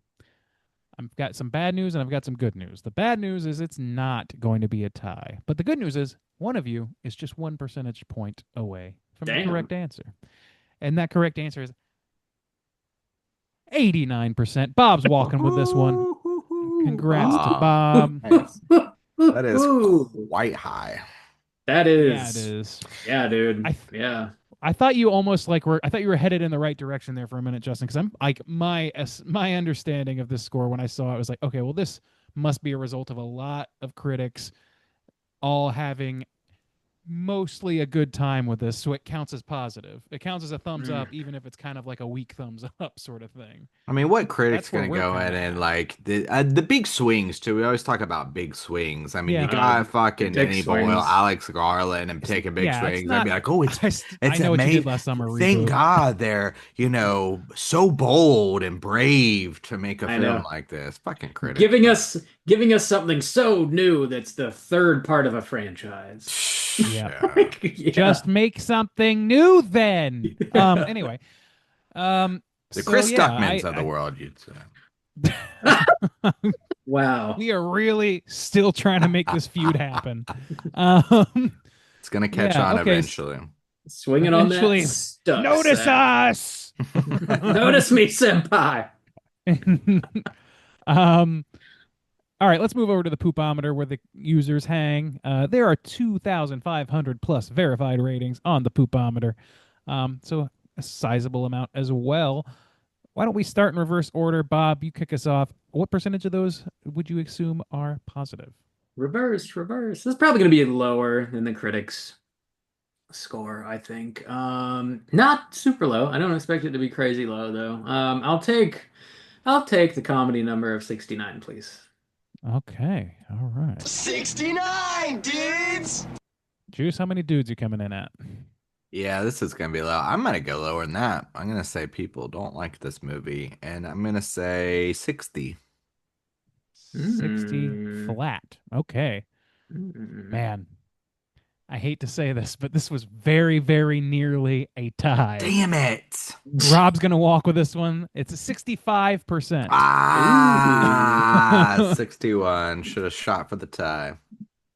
I've got some bad news and I've got some good news. The bad news is it's not going to be a tie. But the good news is one of you is just 1 percentage point away from the Damn. correct answer. And that correct answer is 89%. Bob's walking with this one. Congrats to Bob. That is Ooh. quite high. That Yeah, is. it is. Yeah, dude. I- Yeah. I thought you almost like were. I thought you were headed in the right direction there for a minute, Justin. Because I'm like my understanding of this score when I saw it was like, okay, well, this must be a result of a lot of critics all having mostly a good time with this, so it counts as positive. It counts as a thumbs up, even if it's kind of like a weak thumbs up sort of thing. I mean, what critic's That's where going to we're go in kinda and at. like the big swings too? We always talk about big swings. I mean, Yeah. you got fucking Big Danny Boyle, swings. Alex Garland, and taking big Yeah, it's swings. I'd be not- like, oh, it's I know what you amazing. did last summer. Thank reboot. God they're so bold and brave to make a I film know. like this. Fucking critics. Giving us something so new that's the third part of a franchise. Yeah. Yeah. Just make something new then. Anyway. The So, Chris yeah, Stuckmans of the world, you'd say. Wow. We are really still trying to make this feud happen. Um, It's gonna catch Yeah, on okay, eventually. Swinging on Eventually, that stuff. notice us. Notice me, senpai. All right, let's move over to the poopometer where the users hang. There are 2,500 plus verified ratings on the poopometer, so a sizable amount as well. Why don't we start in reverse order? Bob, you kick us off. What percentage of those would you assume are positive? Reverse. This is probably going to be lower than the critics' score, I think. Not super low. I don't expect it to be crazy low though. I'll take the comedy number of 69, please. Okay, all right. 69, dudes! Juice, how many dudes you coming in at? Yeah, this is gonna be low. I'm gonna go lower than that. I'm gonna say people don't like this movie, and I'm gonna say 60. 60 flat. Okay. Man, I hate to say this, but this was very, very nearly a tie. Damn it! Rob's going to walk with this one. It's a 65%. Ah, 61. Should have shot for the tie.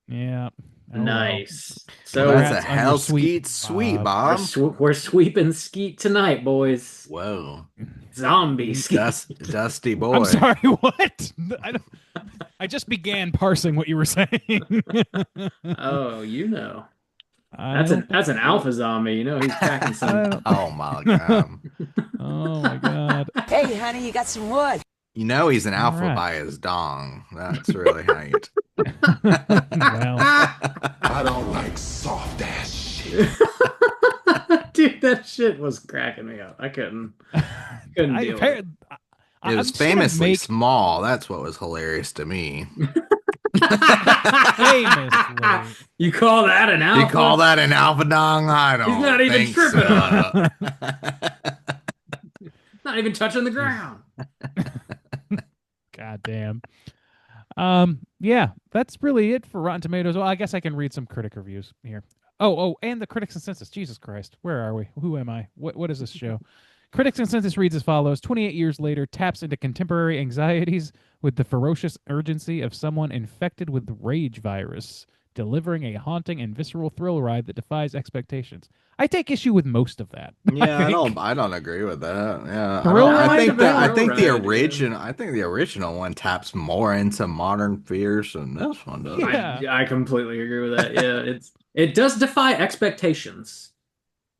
Yeah. Oh, well. Nice. Well, So that's a Congrats on your hell sweep, sweet, Bob. Bob. we're sweeping Skeet tonight, boys. Whoa, Zombie Skeet. dusty boy. I'm sorry, what? I just began parsing what you were saying. Oh, you know. I don't- That's an alpha zombie. You know he's packing I some. don't- Oh my god. oh my god. Hey, honey, you got some wood. You know he's an alpha right. by his dong. That's really hyped. Well, I don't like soft ass shit. Dude, that shit was cracking me up. I couldn't deal with it. It I'm was just gonna famously make small. That's what was hilarious to me. famously. You call that an alpha? You call that an alpha dong? I don't. not even think tripping so. Not even touching the ground. God damn. Yeah, that's really it for Rotten Tomatoes. Well, I guess I can read some critic reviews here. Oh, and the Critics Consensus. Jesus Christ. Where are we? Who am I? What is this show? Critics Consensus reads as follows: 28 years later, taps into contemporary anxieties with the ferocious urgency of someone infected with the rage virus. delivering a haunting and visceral thrill ride that defies expectations. I take issue with most of that. Yeah, think. I don't agree with that. Yeah, Thrill I ride? think the Thrill ride, original I think the original one taps more into modern fears than this one does. Yeah. I completely agree with that. Yeah, it does defy expectations.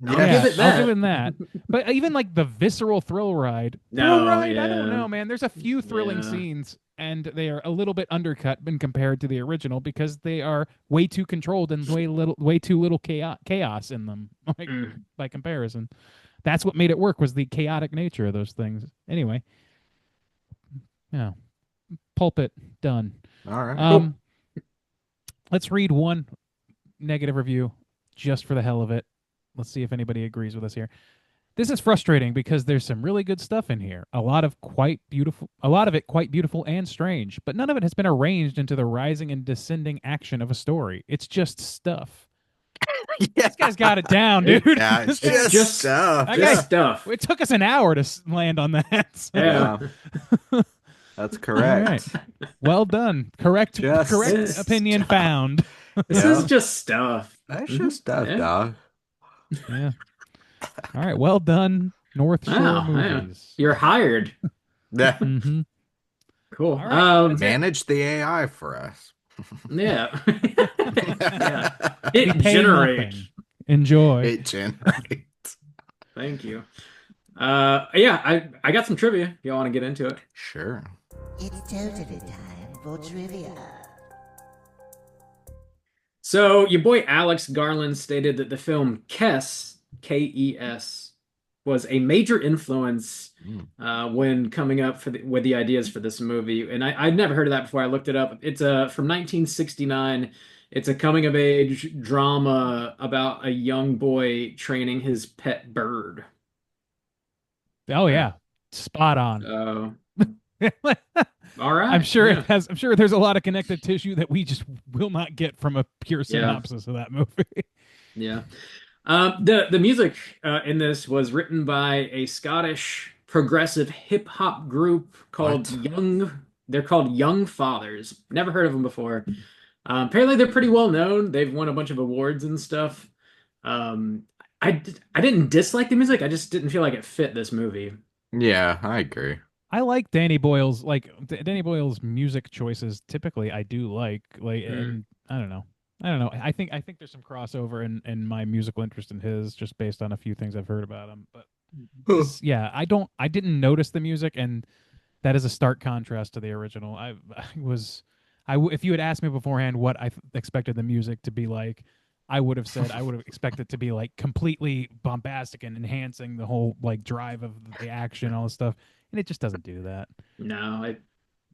I'll Yeah. give it I'll that. give him that. But even like the visceral thrill ride, No, I yeah. don't know, man. There's a few thrilling Yeah. scenes, and they are a little bit undercut when compared to the original because they are way too controlled and way too little chaos in them, like by comparison. That's what made it work was the chaotic nature of those things. Anyway, yeah, pulpit done. All right. Let's read one negative review just for the hell of it. Let's see if anybody agrees with us here. This is frustrating because there's some really good stuff in here. A lot of it quite beautiful and strange, but none of it has been arranged into the rising and descending action of a story. It's just stuff. This guy's got it down, dude. Yeah, it's just stuff. That Just guy- stuff. It took us an hour to land on that. So- Yeah. That's All correct. right. Well done. Correct Just opinion found. This Yeah. is just stuff. That's just stuff, Yeah. dog. Yeah. All right. Well done, North Shore Wow, yeah. Movies. You're hired. Yeah. hmm Cool. All right, Manage the AI for us. Yeah. Yeah. We It pay generates. nothing. Enjoy. It generates. Thank you. Yeah, I got some trivia. Y'all want to get into it? Sure. It's totally time for trivia. So your boy Alex Garland stated that the film Kes, Kes, was a major influence when coming up with the ideas for this movie. And I'd never heard of that before. I looked it up. It's from 1969. It's a coming of age drama about a young boy training his pet bird. Oh yeah, spot on. All right. I'm sure Yeah. it has. I'm sure there's a lot of connective tissue that we just will not get from a pure Yeah. synopsis of that movie. Yeah. The music in this was written by a Scottish progressive hip hop group called What? They're called Young Fathers. Never heard of them before. Apparently they're pretty well known. They've won a bunch of awards and stuff. I didn't dislike the music. I just didn't feel like it fit this movie. Yeah, I agree. I like Danny Boyle's music choices. Typically, I do like and I don't know. I think there's some crossover in my musical interest in his just based on a few things I've heard about him. But yeah, I didn't notice the music, and that is a stark contrast to the original. If you had asked me beforehand what I expected the music to be like, I would have said I would have expected to be like completely bombastic and enhancing the whole like drive of the action, all this stuff, and it just doesn't do that. No, it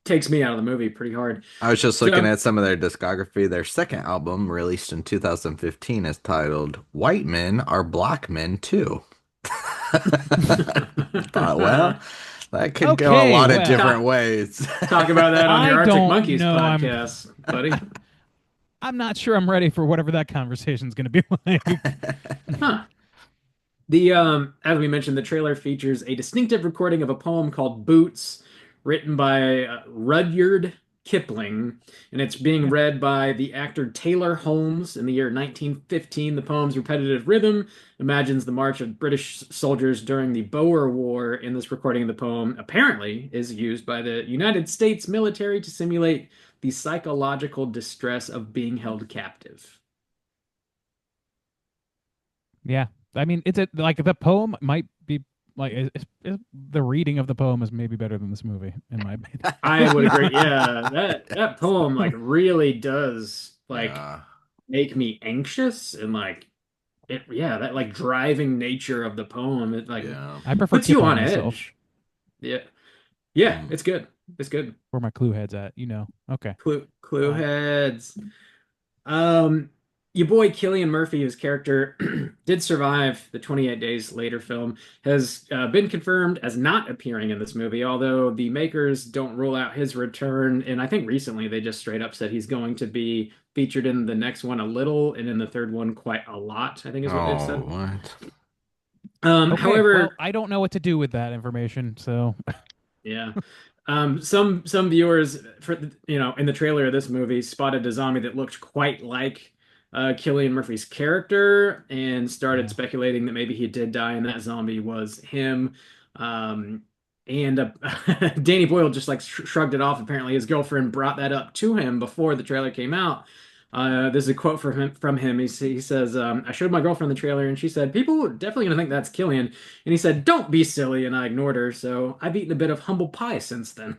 takes me out of the movie pretty hard. I was just looking at some of their discography. Their second album, released in 2015, is titled "White Men Are Black Men Too." Well, that could go a Okay, lot of well. different ways. Talk about that on I your Arctic don't Monkeys know, podcast, buddy. I'm not sure I'm ready for whatever that conversation's going to be like. Huh. The as we mentioned, the trailer features a distinctive recording of a poem called Boots, written by Rudyard Kipling, and it's being read by the actor Taylor Holmes in the year 1915. The poem's repetitive rhythm imagines the march of British soldiers during the Boer War. In this recording of the poem, apparently is used by the United States military to simulate the psychological distress of being held captive. Yeah, I mean, like the poem might be like the reading of the poem is maybe better than this movie in my opinion. I would agree. Yeah, that poem like really does like Yeah. make me anxious and like it. Yeah, that like driving nature of the poem. It like Yeah. I prefer puts you Kipling on myself. edge. Yeah, it's good. It's good. Where my clue head's at, Okay. Clue heads. Your boy Cillian Murphy, whose character did survive the 28 Days Later film, has been confirmed as not appearing in this movie, although the makers don't rule out his return. And I think recently they just straight up said he's going to be featured in the next one a little and in the third one quite a lot, I think is what they've said. What? Okay, However, well, I don't know what to do with that information, so yeah. Some viewers for in the trailer of this movie spotted a zombie that looked quite like Cillian Murphy's character and started Yeah. speculating that maybe he did die and that zombie was him. Um, and Danny Boyle just like shrugged it off. Apparently, his girlfriend brought that up to him before the trailer came out. There's a quote from him. He says, "I showed my girlfriend the trailer, and she said people are definitely gonna think that's Killian." And he said, "Don't be silly," and I ignored her. So I've eaten a bit of humble pie since then.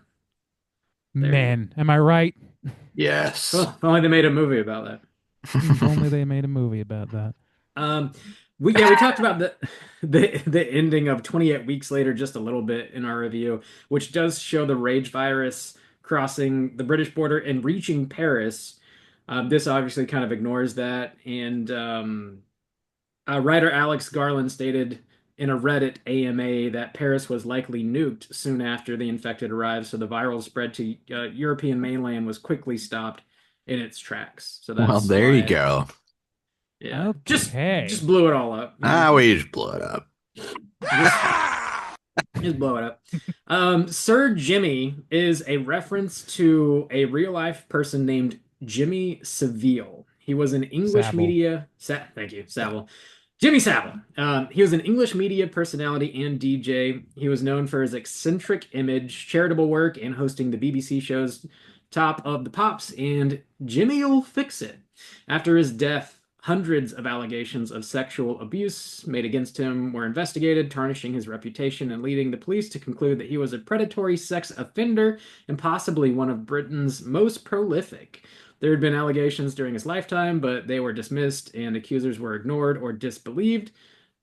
There you go. Man, am I right? Yes. Well, if only they made a movie about that. If only they made a movie about that. Um, we talked about the ending of 28 Weeks Later just a little bit in our review, which does show the rage virus crossing the British border and reaching Paris. This obviously kind of ignores that, and writer Alex Garland stated in a Reddit AMA that Paris was likely nuked soon after the infected arrived, so the viral spread to European mainland was quickly stopped in its tracks. So Well, that's there you why, go. yeah, Okay. just blew it all up. We just blew it up. Just blow it up. Sir Jimmy is a reference to a real life person named Jimmy Savile. He was an English Savile. media. Thank you, Savile. Jimmy Savile. He was an English media personality and DJ. He was known for his eccentric image, charitable work, and hosting the BBC shows Top of the Pops and Jimmy'll Fix It. After his death, hundreds of allegations of sexual abuse made against him were investigated, tarnishing his reputation and leading the police to conclude that he was a predatory sex offender and possibly one of Britain's most prolific. There had been allegations during his lifetime, but they were dismissed and accusers were ignored or disbelieved.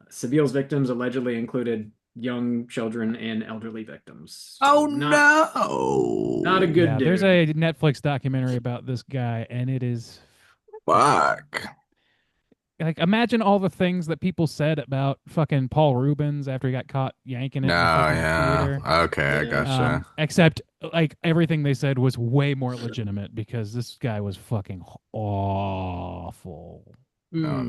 Savile's victims allegedly included young children and elderly victims. Oh no! Not a good Yeah, dude. there's a Netflix documentary about this guy, and it is Fuck. like imagine all the things that people said about fucking Paul Rubens after he got caught yanking it. No, in the fucking yeah. theater. Okay, I gotcha. Except like everything they said was way more legitimate because this guy was fucking awful. no.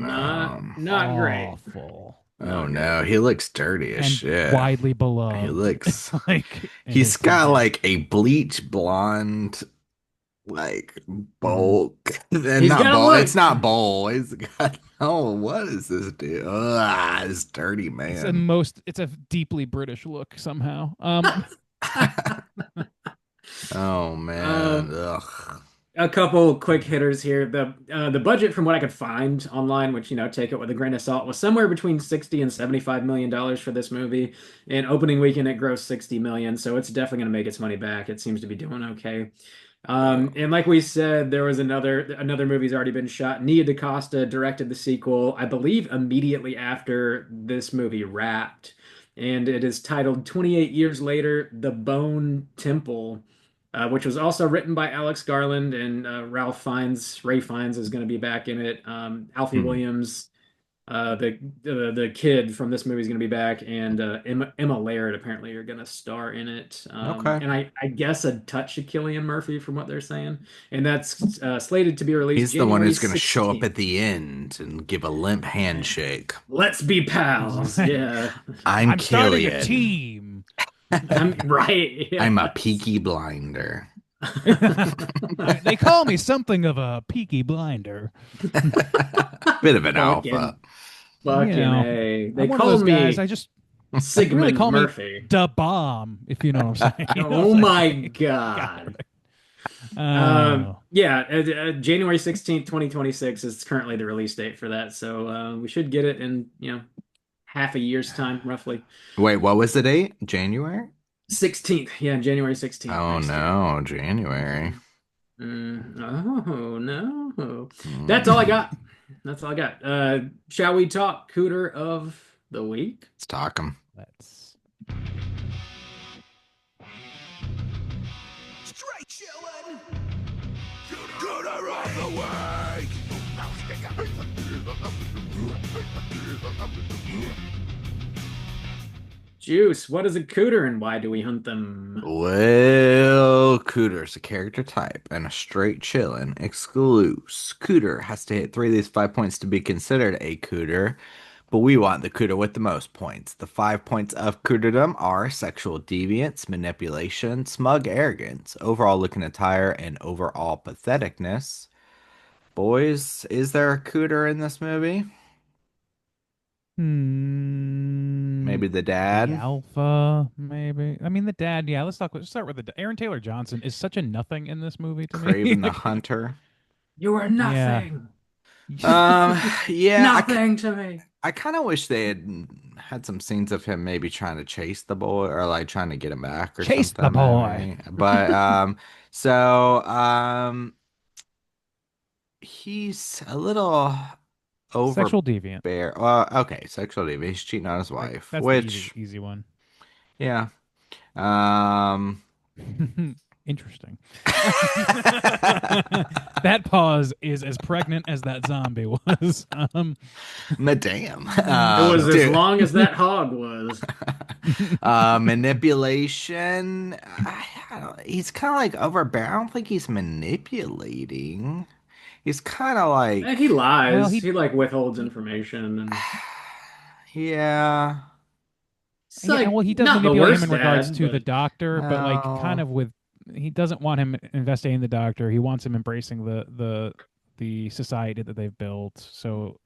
Not great. Awful. Oh no, he looks dirty as And shit. widely beloved. He looks like and he's it's got like- like a bleach blonde like bulk. And He's not got a bowl. look. It's not bowl. He's got what is this dude? This dirty it's man. it's a deeply British look somehow. Oh man. Ugh. A couple quick hitters here. The budget, from what I could find online, which take it with a grain of salt, was somewhere between 60 and $75 million for this movie. And opening weekend, it grossed 60 million, so it's definitely going to make its money back. It seems to be doing okay. And like we said, there was another movie's already been shot. Nia DaCosta directed the sequel, I believe, immediately after this movie wrapped, and it is titled 28 Years Later: The Bone Temple. Which was also written by Alex Garland and Ray Fiennes is going to be back in it. Alfie Williams, the kid from this movie is going to be back, and Emma Laird apparently are going to star in it. Okay. And I guess a touch of Cillian Murphy from what they're saying, and that's slated to be released. He's the one January who's going to show up 16th. at the end and give a limp handshake. Let's be pals. Yeah, I'm starting a Killian. team. I'm right. Yeah. I'm a peaky blinder. They call me something of a peaky blinder. Bit of an Fucking- alpha. Fucking You know, A. They I'm one of call those me guys. I just Sigmund really call Murphy. me the bomb, if you know what I'm saying. You know Oh what I'm my saying? god. Oh. January 16th, 2026 is currently the release date for that. So we should get it in, half a year's time, roughly. Wait, what was the date? January? 16th. Yeah, January 16th. Oh next year. no, January. Oh no. That's all I got. That's all I got. Shall we talk Cooter of the Week? Let's talk him. Let's. Straight chillin'. Gooder of the week. Juice, what is a Cooter and why do we hunt them? Well, Cooter's a character type and a straight chillin' exclusive. Cooter has to hit 3 of these 5 points to be considered a Cooter. But we want the cooter with the most points. The 5 points of cooterdom are sexual deviance, manipulation, smug arrogance, overall looking attire, and overall patheticness. Boys, is there a cooter in this movie? Maybe the The dad? alpha, maybe. I mean, the dad. Yeah, let's start with Aaron Taylor Johnson is such a nothing in this movie to me. Craven the Hunter? You are nothing. Yeah, Nothing to me. I kind of wish they had some scenes of him maybe trying to chase the boy or like trying to get him back or Chase the something. boy. Maybe. But so he's a little Sexual deviant. overbear. Well, okay, sexual deviant. He's cheating on his wife, That's the which easy one. yeah. Um Interesting. That pause is as pregnant as that zombie was. Madame. It was as Dude. long as that hog was. Manipulation. He's kind of like overbearing. I don't think he's manipulating. He's kind of like, He lies. Well, he like withholds information, and yeah. it's yeah, like well, he does not the manipulate him worst in regards dad, to the but- doctor, but like No. kind of with he doesn't want him investigating the doctor. He wants him embracing the society that they've built. So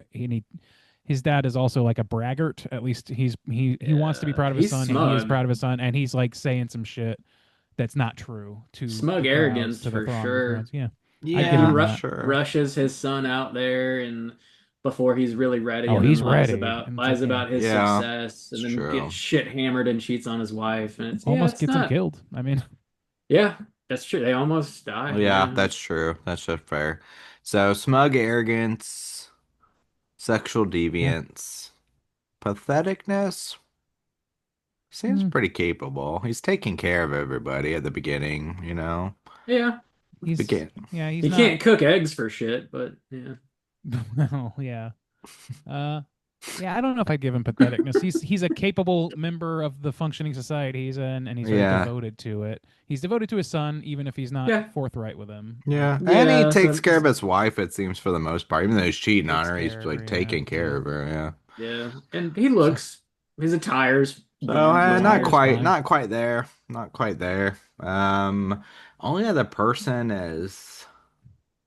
his dad is also like a braggart. At least he wants to be proud of his he's son. And he is smug. proud of his son, and he's like saying some shit that's not true to Smug the crowds, arrogance to the for throng of sure. crowds. Yeah. He give Yeah, him rush, sure. rushes his son out there and before he's really ready. Oh, and then he's lies ready. about And lies yeah. about his Yeah, success, and it's then true. gets shit hammered and cheats on his wife, and it's Almost it's gets him not- killed. I mean, Yeah, that's true. They almost die. Yeah, that's true. That's just fair. So, smug arrogance, sexual deviance, patheticness. Seems Hmm. pretty capable. He's taking care of everybody at the beginning, you know? Yeah. he's Begin. yeah, he's He not, can't cook eggs for shit, but yeah. Well, yeah. Yeah, I don't know if I'd give him patheticness. He's a capable member of the functioning society he's in, and he's very Yeah. devoted to it. He's devoted to his son, even if he's not Yeah. forthright with him. Yeah. Yeah, And he so takes care it's- of his wife, it seems, for the most part. Even though he's cheating on Takes her, he's care of like her, taking yeah. care of her, yeah. Yeah. And he looks his attire's So Yeah, not it's quite, fine. not quite there. Not quite there. Only other person is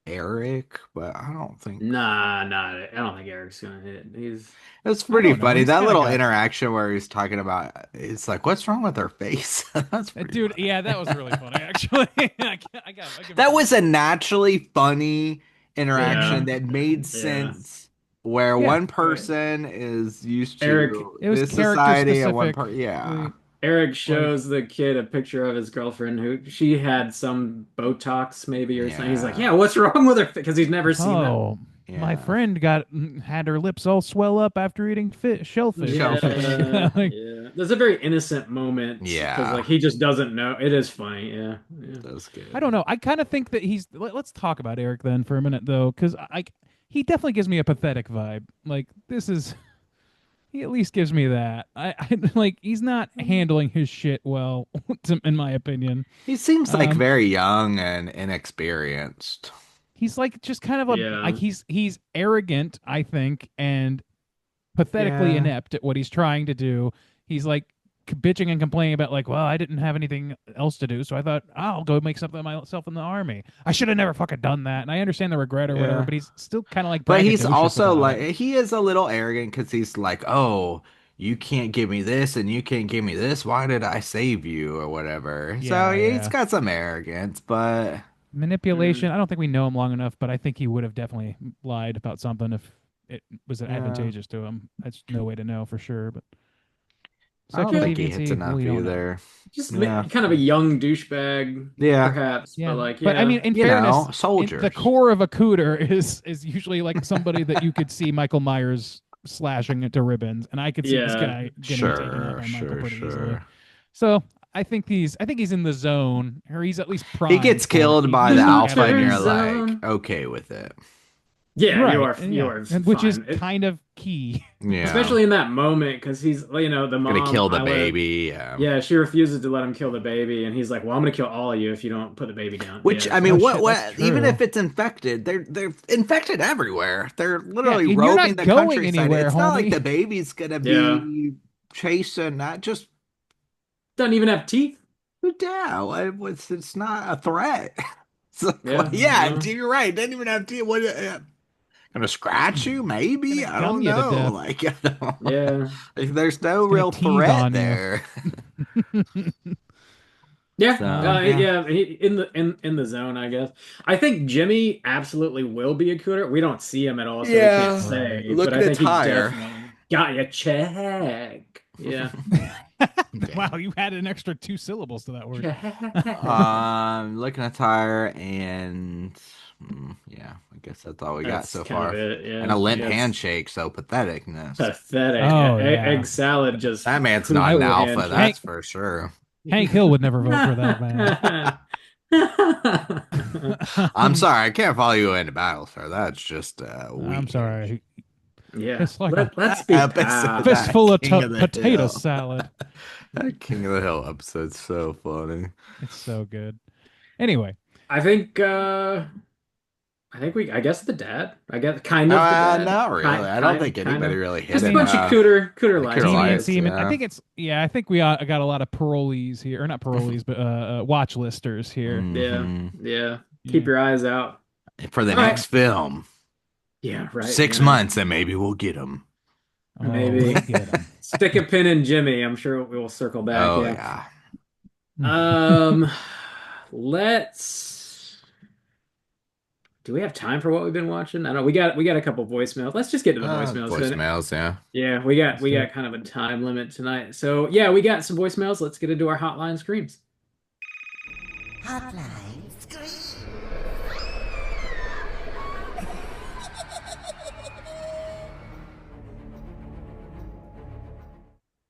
Eric, but I don't think Nah, I don't think Eric's gonna hit. He's it's pretty don't know. funny. He's That kinda little got- interaction where he's talking about it's like, what's wrong with her face? That's pretty Dude, funny. yeah, that was really funny, actually. I give him That was a credit. naturally funny interaction Yeah. that made Yeah. sense. Where Yeah. one person is used to Eric- It was this character society and one specific. yeah. Eric shows the kid a picture of his girlfriend who she had some Botox maybe or something. He's like, Yeah. "Yeah, what's wrong with her?" Because he's never seen that. Oh, my Yeah. friend had her lips all swell up after eating shellfish. Yeah. Yeah, Like, yeah. There's a very innocent moment. Yeah. because like he just doesn't know. It is funny. Yeah, yeah. That's good. I don't know. I kind of think that let's talk about Eric then for a minute though, because he definitely gives me a pathetic vibe. Like he at least gives me that. I like he's not handling his shit well, in my opinion. He seems like Um, very young and inexperienced. He's like just kind of Yeah. like he's arrogant, I think, and pathetically Yeah. inept at what he's trying to do. He's like bitching and complaining about like, well, I didn't have anything else to do, so I thought I'll go make something of myself in the army. I should have never fucking done that. And I understand the regret or whatever, Yeah. but he's still kind of like. But he's braggadocious also about like it. he is a little arrogant because he's like, oh, you can't give me this and you can't give me this. Why did I save you or whatever? Yeah, So he's yeah. got some arrogance, but Manipulation. I don't think we know him long enough, but I think he would have definitely lied about something if it was Yeah. advantageous to him. That's no way to know for sure, but. I don't Sexual think he hits deviancy, enough we don't know. either. Just Yeah. kind of a young douchebag, Yeah. perhaps. Yeah, But like, but I yeah. mean, in You fairness, know, soldiers. the core of a cooter is usually like somebody that you could see Michael Myers slashing into ribbons, and I could see this Yeah. guy getting taken out Sure, by Michael sure, pretty easily. sure. So I think he's in the zone, or he's at least He primed gets for it. killed by He's the not alpha, and having- you're Zone. like, okay with it. Yeah, Right. you are And which is fine. kind of key. Yeah. Especially in that moment, because he's, the Gonna mom, kill the Isla, baby. yeah, she refuses to let him kill the baby, and he's like, "Well, I'm gonna kill all of you if you don't put the baby down." Which Yeah, I so mean, Oh shit, that's what? Even true. if it's infected, they're infected everywhere. They're Yeah, literally and you're roaming not the going countryside. anywhere, It's not like homie. the baby's gonna yeah, be chasing that. Just doesn't even have teeth. yeah, it's not a threat. It's like, well, Yeah, yeah, you're right. Doesn't even have to. What? Gonna scratch you? Gonna Maybe. I gum don't you to know. death. Like, I don't, yeah, like, there's no It's gonna real tease threat on you. there. yeah, So yeah. yeah. In the zone, I guess. I think Jimmy absolutely will be a cooter. We don't see him at all, so we can't Yeah. Right. say. Look But at I the think he tire. definitely got you. Check. Yeah. Wow, you added an extra 2 syllables to that word. Looking at tire and yeah, I guess that's all we got That's so kind of far. it. And Yeah. a limp Yeah. It's handshake, so patheticness. pathetic. Oh Egg yeah. salad just That man's not an poo-poo alpha, handshake. that's for sure. Hank Hill would never vote for that, man. I'm sorry, I can't follow you into battle, sir. That's just I'm weird. sorry. Yeah. It's like a Let's be Episode pals. that fistful of King of the potato Hill. salad. That King of the Hill episode's so funny. It's so good. Anyway, I guess the dad. I guess kind of the dad. Not really. I don't think Kind anybody of. really hit Just a him. bunch of cooter Cooter lights. Teeny and lights, Seaman. yeah. I think it's I think we got a lot of parolees here, or not parolees, but watch listers here. Yeah. Mhm. Yeah. Keep your eyes out. For the All right. next film. Yeah, right. 6 yeah. months and maybe we'll get him. Oh, Maybe. we'll get 'em. Stick a pin in Jimmy. I'm sure we'll circle back. Oh yeah. yeah. Let's. Do we have time for what we've been watching? I don't know. We got a couple voicemails. Let's just get to the voicemails. Voicemails, yeah. Yeah, we got do it. kind of a time limit tonight. So yeah, we got some voicemails. Let's get into our hotline screams. Hotline scream.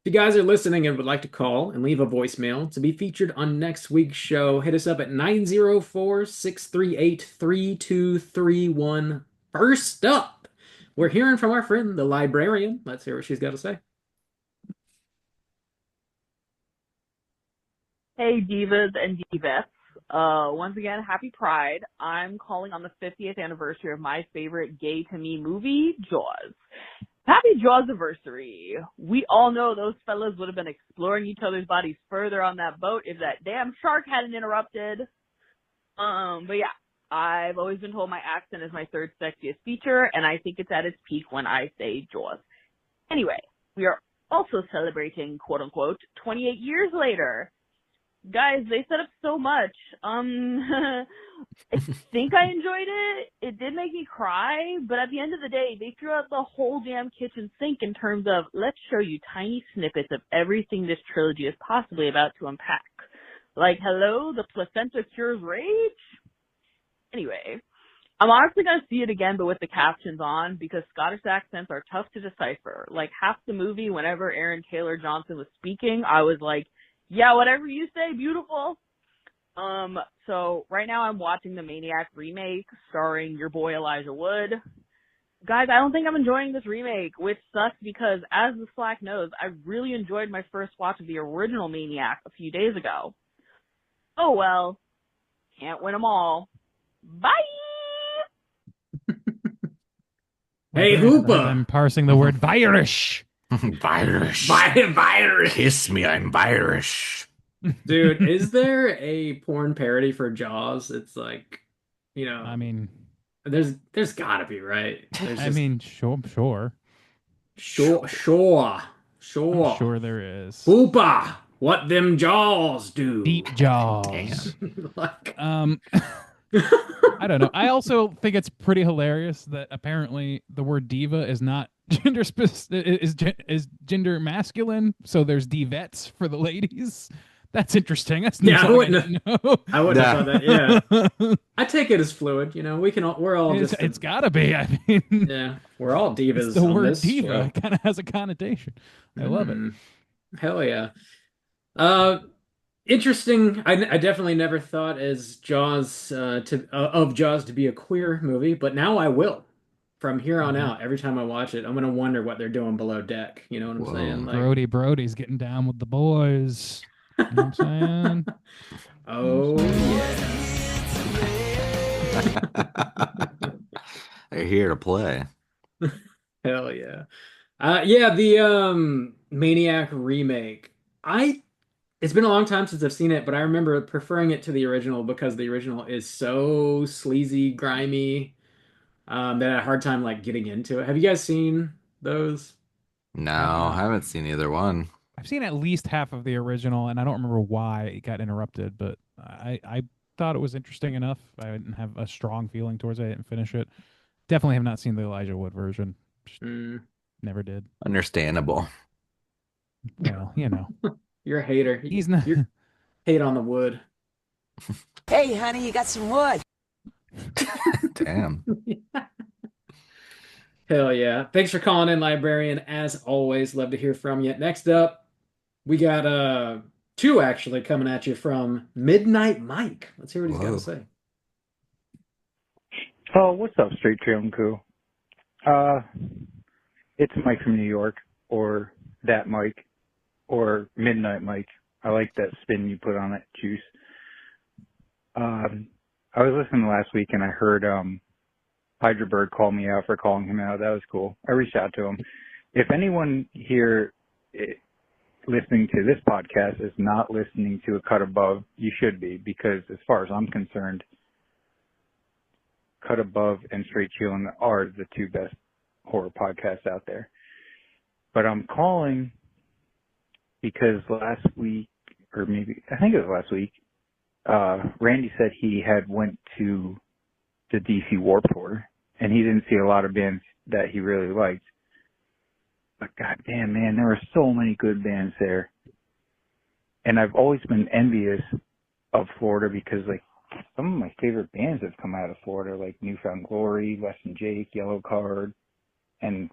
If you guys are listening and would like to call and leave a voicemail to be featured on next week's show, hit us up at 904-638-3231. First up, we're hearing from our friend, the librarian. Let's hear what she's got to say. Hey, divas and divettes. Once again, happy Pride. I'm calling on the 50th anniversary of my favorite gay to me movie, Jaws. Happy Jaws anniversary. We all know those fellas would have been exploring each other's bodies further on that boat if that damn shark hadn't interrupted. But yeah, I've always been told my accent is my third sexiest feature, and I think it's at its peak when I say Jaws. Anyway, we are also celebrating, quote unquote, 28 years later. Guys, they set up so much. I think I enjoyed it. It did make me cry, but at the end of the day, they threw out the whole damn kitchen sink in terms of, let's show you tiny snippets of everything this trilogy is possibly about to unpack. Like, hello, the placenta cures rage? Anyway, I'm honestly going to see it again, but with the captions on, because Scottish accents are tough to decipher. Like, half the movie, whenever Aaron Taylor Johnson was speaking, I was like, yeah, whatever you say, beautiful. So right now I'm watching the Maniac remake starring your boy Elijah Wood. Guys, I don't think I'm enjoying this remake, which sucks because, as the Slack knows, I really enjoyed my first watch of the original Maniac a few days ago. Oh well, can't win them all. Bye! Hey, Hoopa! I'm parsing the word Irish. Irish. Irish. Kiss me, I'm Irish. Dude, is there a porn parody for Jaws? It's like, I mean, there's gotta be, right? I mean, sure. sure. I'm sure there is. Hoopa! What them jaws do? Deep Jaws. Like, I don't know. I also think it's pretty hilarious that apparently the word diva is not gender is gender masculine. So there's divettes for the ladies. That's interesting. That's Yeah, I I wouldn't didn't know. I wouldn't have thought that. Yeah, I take it as fluid. We're all It's gotta be. I mean, yeah, we're all divas. it's the on word this diva show. kind of has a connotation. I love it. Hell yeah. Interesting. I definitely never thought of Jaws to be a queer movie, but now I will. from here on out, every time I watch it, I'm gonna wonder what they're doing below deck. You know what I'm Whoa. saying? Like, Brody's getting down with the boys. You know what I'm saying? oh They're here to play. yeah, hell yeah. Yeah, the Maniac remake. It's been a long time since I've seen it, but I remember preferring it to the original because the original is so sleazy, grimy, that I had a hard time like getting into it. Have you guys seen those? No, Have I not. haven't seen either one. I've seen at least half of the original, and I don't remember why it got interrupted, but I thought it was interesting enough. I didn't have a strong feeling towards it. I didn't finish it. Definitely have not seen the Elijah Wood version. Just Mm, never did. Understandable. Well, you know, you're a hater. he's not. You hate on the wood. Hey, honey, you got some wood. Damn. Hell yeah. Thanks for calling in, librarian. As always, love to hear from you. Next up, we got two actually coming at you from Midnight Mike. Let's hear what he's got Whoa. to say. Oh, what's up, Straight Trail Crew? It's Mike from New York, or that Mike, or Midnight Mike. I like that spin you put on it, Juice. I was listening last week and I heard Hydra Bird call me out for calling him out. That was cool. I reached out to him. If anyone here listening to this podcast is not listening to A Cut Above, you should be, because as far as I'm concerned, Cut Above and Straight Chillin' are the two best horror podcasts out there. But I'm calling because last week, or maybe, I think it was last week, Randy said he had went to the DC Warped Tour and he didn't see a lot of bands that he really liked. But goddamn, man, there were so many good bands there. And I've always been envious of Florida because, like, some of my favorite bands have come out of Florida, like Newfound Glory, Less Than Jake, Yellow Card, and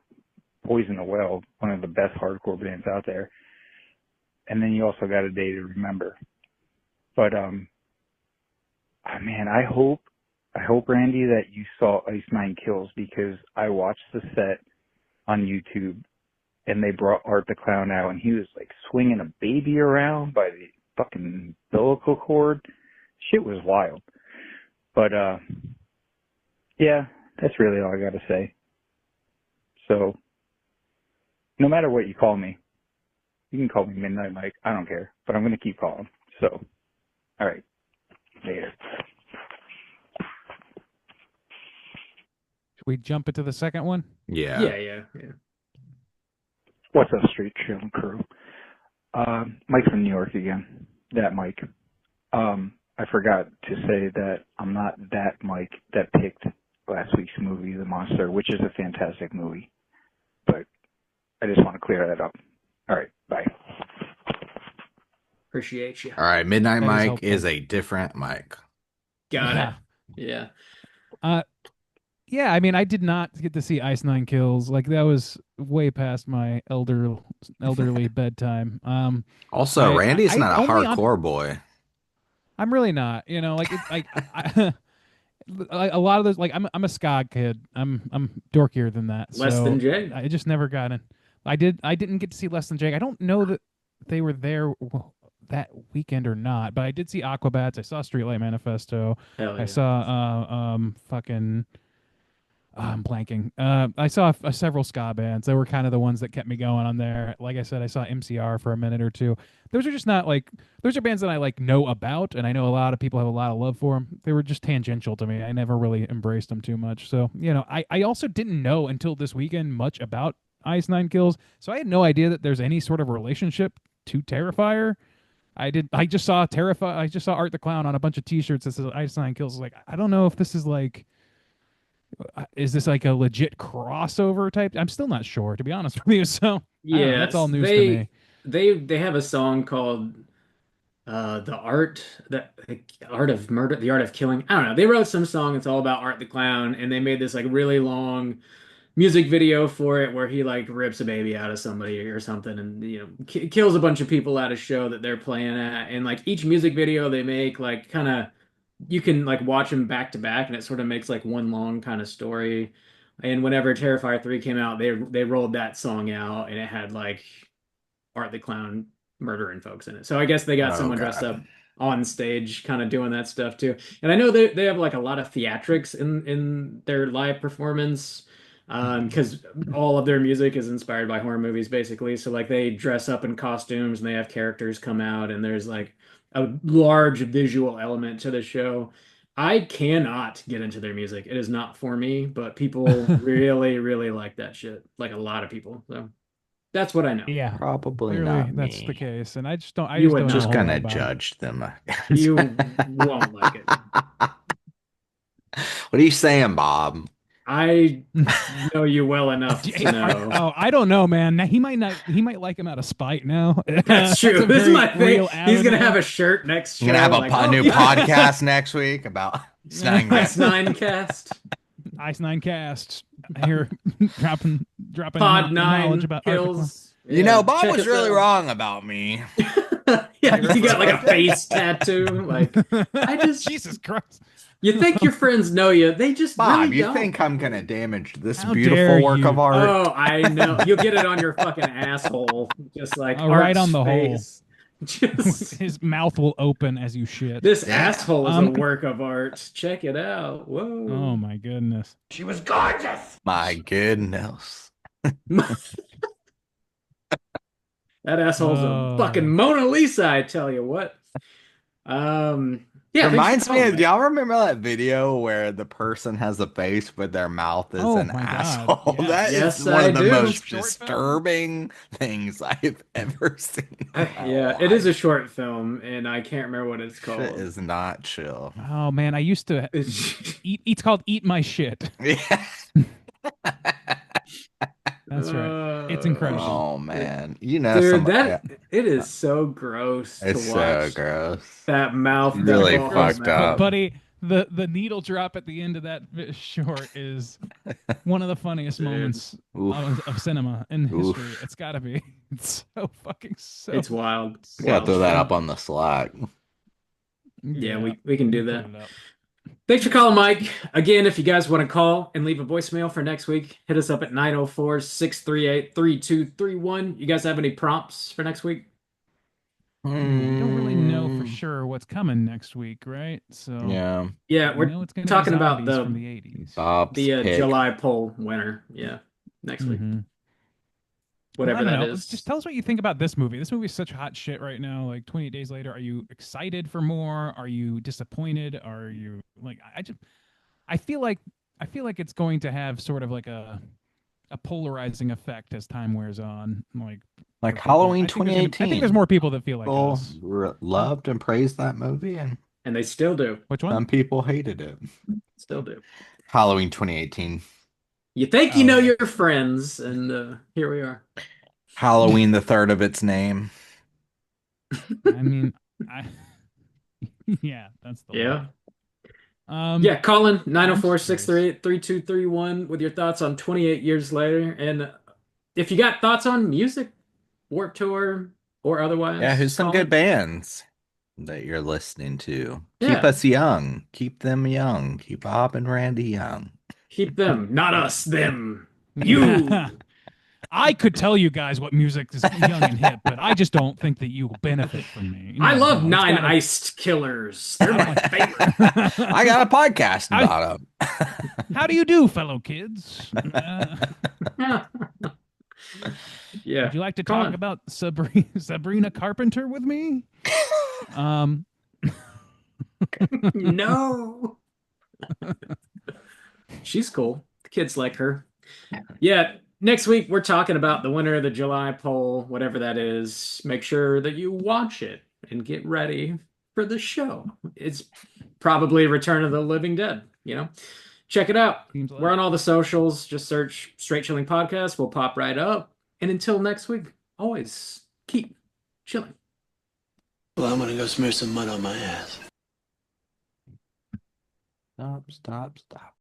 Poison the Well, one of the best hardcore bands out there. And then you also got A Day to Remember. But, man, I hope, Randy, that you saw Ice Nine Kills, because I watched the set on YouTube and they brought Art the Clown out and he was like swinging a baby around by the fucking umbilical cord. Shit was wild. But, yeah, that's really all I got to say. So, no matter what you call me, you can call me Midnight Mike. I don't care, but I'm going to keep calling. So, all right. Later. Should we jump into the second one? Yeah. Yeah. What's up, Street Chillin' Crew? Mike from New York again. That Mike. I forgot to say that I'm not that Mike that picked last week's movie, The Monster, which is a fantastic movie. But I just want to clear that up. All right, bye. Appreciate you. All right. Midnight That is Mike helpful. is a different Mike. Got Yeah. it. Yeah. Yeah, I mean, I did not get to see Ice Nine Kills. Like, that was way past my elderly bedtime. Also, Randy's I not a only on- hardcore boy. I'm really not. You know, like, a lot of those. Like, I'm a ska kid. I'm dorkier than that. Less so Than Jake. I just never got in. I didn't get to see Less Than Jake. I don't know that they were there that weekend or not, but I did see Aquabats. I saw Streetlight Manifesto. Hell yeah. I saw fucking. I'm blanking. I saw several ska bands. They were kind of the ones that kept me going on there. Like I said, I saw MCR for a minute or two. Those are just not like, those are bands that I like know about, and I know a lot of people have a lot of love for them. They were just tangential to me. I never really embraced them too much. So, you know, I also didn't know until this weekend much about Ice Nine Kills. So I had no idea that there's any sort of relationship to Terrifier. I just saw I just saw Art the Clown on a bunch of t-shirts that says Ice Nine Kills. I was like, I don't know if this is like, is this like a legit crossover type? I'm still not sure, to be honest with you. So I don't know, Yeah, that's all news to me. They have a song called the art of murder, the art of killing. I don't know. They wrote some song. It's all about Art the Clown, and they made this like really long music video for it where he like rips a baby out of somebody or something, and you know kills a bunch of people at a show that they're playing at. And like each music video they make, like kind of you can like watch them back to back, and it sort of makes like one long kind of story. And whenever Terrifier 3 came out, they rolled that song out, and it had like Art the Clown murdering folks in it. So I guess they got Oh, someone dressed God. up on stage kind of doing that stuff too. And I know they have like a lot of theatrics in their live performance, because all of their music is inspired by horror movies basically. So like they dress up in costumes and they have characters come out, and there's like a large visual element to the show. I cannot get into their music. It is not for me, but people really, really like that shit. Like a lot of people. So that's what I know. Yeah, Probably clearly not that's me. the case, and I just don't. I You just would don't know Just a whole lot gonna about it. judge them. You won't like it. What are you saying, Bob? I know you well enough to know. Oh, I don't know, man. Now, he might not. He might like him out of spite now. That's true. a This is very my thing. real He's gonna avenue. have a shirt next show. You're gonna have a like, new yeah. podcast next week about Snang Ice Nine Cast. Ice Nine Cast here, dropping Pod knowledge 9 about Art the Clown. kills. You know, Bob check was us really out. wrong about me. Yeah, you got like a face tattoo. Like I just Jesus Christ. you think your friends know you. They just Bob, really you don't. think I'm gonna damage this How beautiful dare work you. of art? Oh, I know. You'll get it on your fucking asshole. Just like Right Art's on the hole. face. Just His mouth will open as you shit. this asshole is a Um, work of art. Check it out. Whoa. Oh my goodness. She was gorgeous. My goodness. That asshole's Oh. a fucking Mona Lisa, I tell you what. Yeah, Reminds me of, thanks for y'all remember that video where the person has a face but their mouth is Oh an my God, asshole? yes. That is Yes, one I of the do. most Short film? disturbing things I've ever seen. in calling me. my Yeah, it is a life. short film, and I can't remember what it's called. Shit is not chill. Oh man, I used to eat. It's called Eat My Shit. Yeah. That's right. It's incredible. Oh man, you know, Dude, somebody, that it is so gross to it's so watch. gross. That mouth, Really that fucked mouth. up. Buddy, the needle drop at the end of that short is one of the funniest moments Oof. of cinema in Oof. history. It's got to be. It's so fucking so. It's wild. We gotta throw that up on the Slack. Yeah, we can do Put that. it up. Thanks for calling, Mike. Again, if you guys want to call and leave a voicemail for next week, hit us up at 904-638-3231. You guys have any prompts for next week? We don't really know Mm. for sure what's coming next week, right? So Yeah, Yeah, we we're know it's gonna be talking about zombies the from the 80s. Bob's the pick. July poll winner. Yeah, next week. Mhm. Whatever I don't that know. is. Just tell us what you think about this movie. This movie is such hot shit right now. Like 28 days later, are you excited for more? Are you disappointed? Are you like I feel like it's going to have sort of like a polarizing effect as time wears on. Like Like for people. Halloween I think there's gonna- 2018. I think there's more people that feel like People us. loved and praised that movie, and And they still do. Which one? some people hated it. Still do. Halloween 2018. You think you Oh, know yeah. your friends, and here we are. Halloween, the third of its name. I mean, yeah, that's the Yeah. one. Yeah, call in I'm 904-638-3231 with your thoughts on 28 years later. And if you got thoughts on music, Warped Tour, or otherwise, Yeah, who's some call good in. bands that you're listening to? Yeah. Keep us young. Keep them young. Keep Bob and Randy young. Keep them, not us, them. You. I could tell you guys what music is young and hip, but I just don't think that you will benefit from me. You I know, love it's Nine gotta- Iced Killers. They're my favorite. I got a podcast about them. How do you do, fellow kids? Yeah. Would you like to Come talk on. about Sabrina Carpenter with me? No. She's cool. The kids like her. Yeah. Next week, we're talking about the winner of the July poll, whatever that is. Make sure that you watch it and get ready for the show. It's probably Return of the Living Dead, you know? Check it out. Seems like- We're on all the socials. Just search Straight Chilling Podcast. We'll pop right up. And until next week, always keep chilling. Well, I'm gonna go smear some mud on my ass. Stop, stop, stop.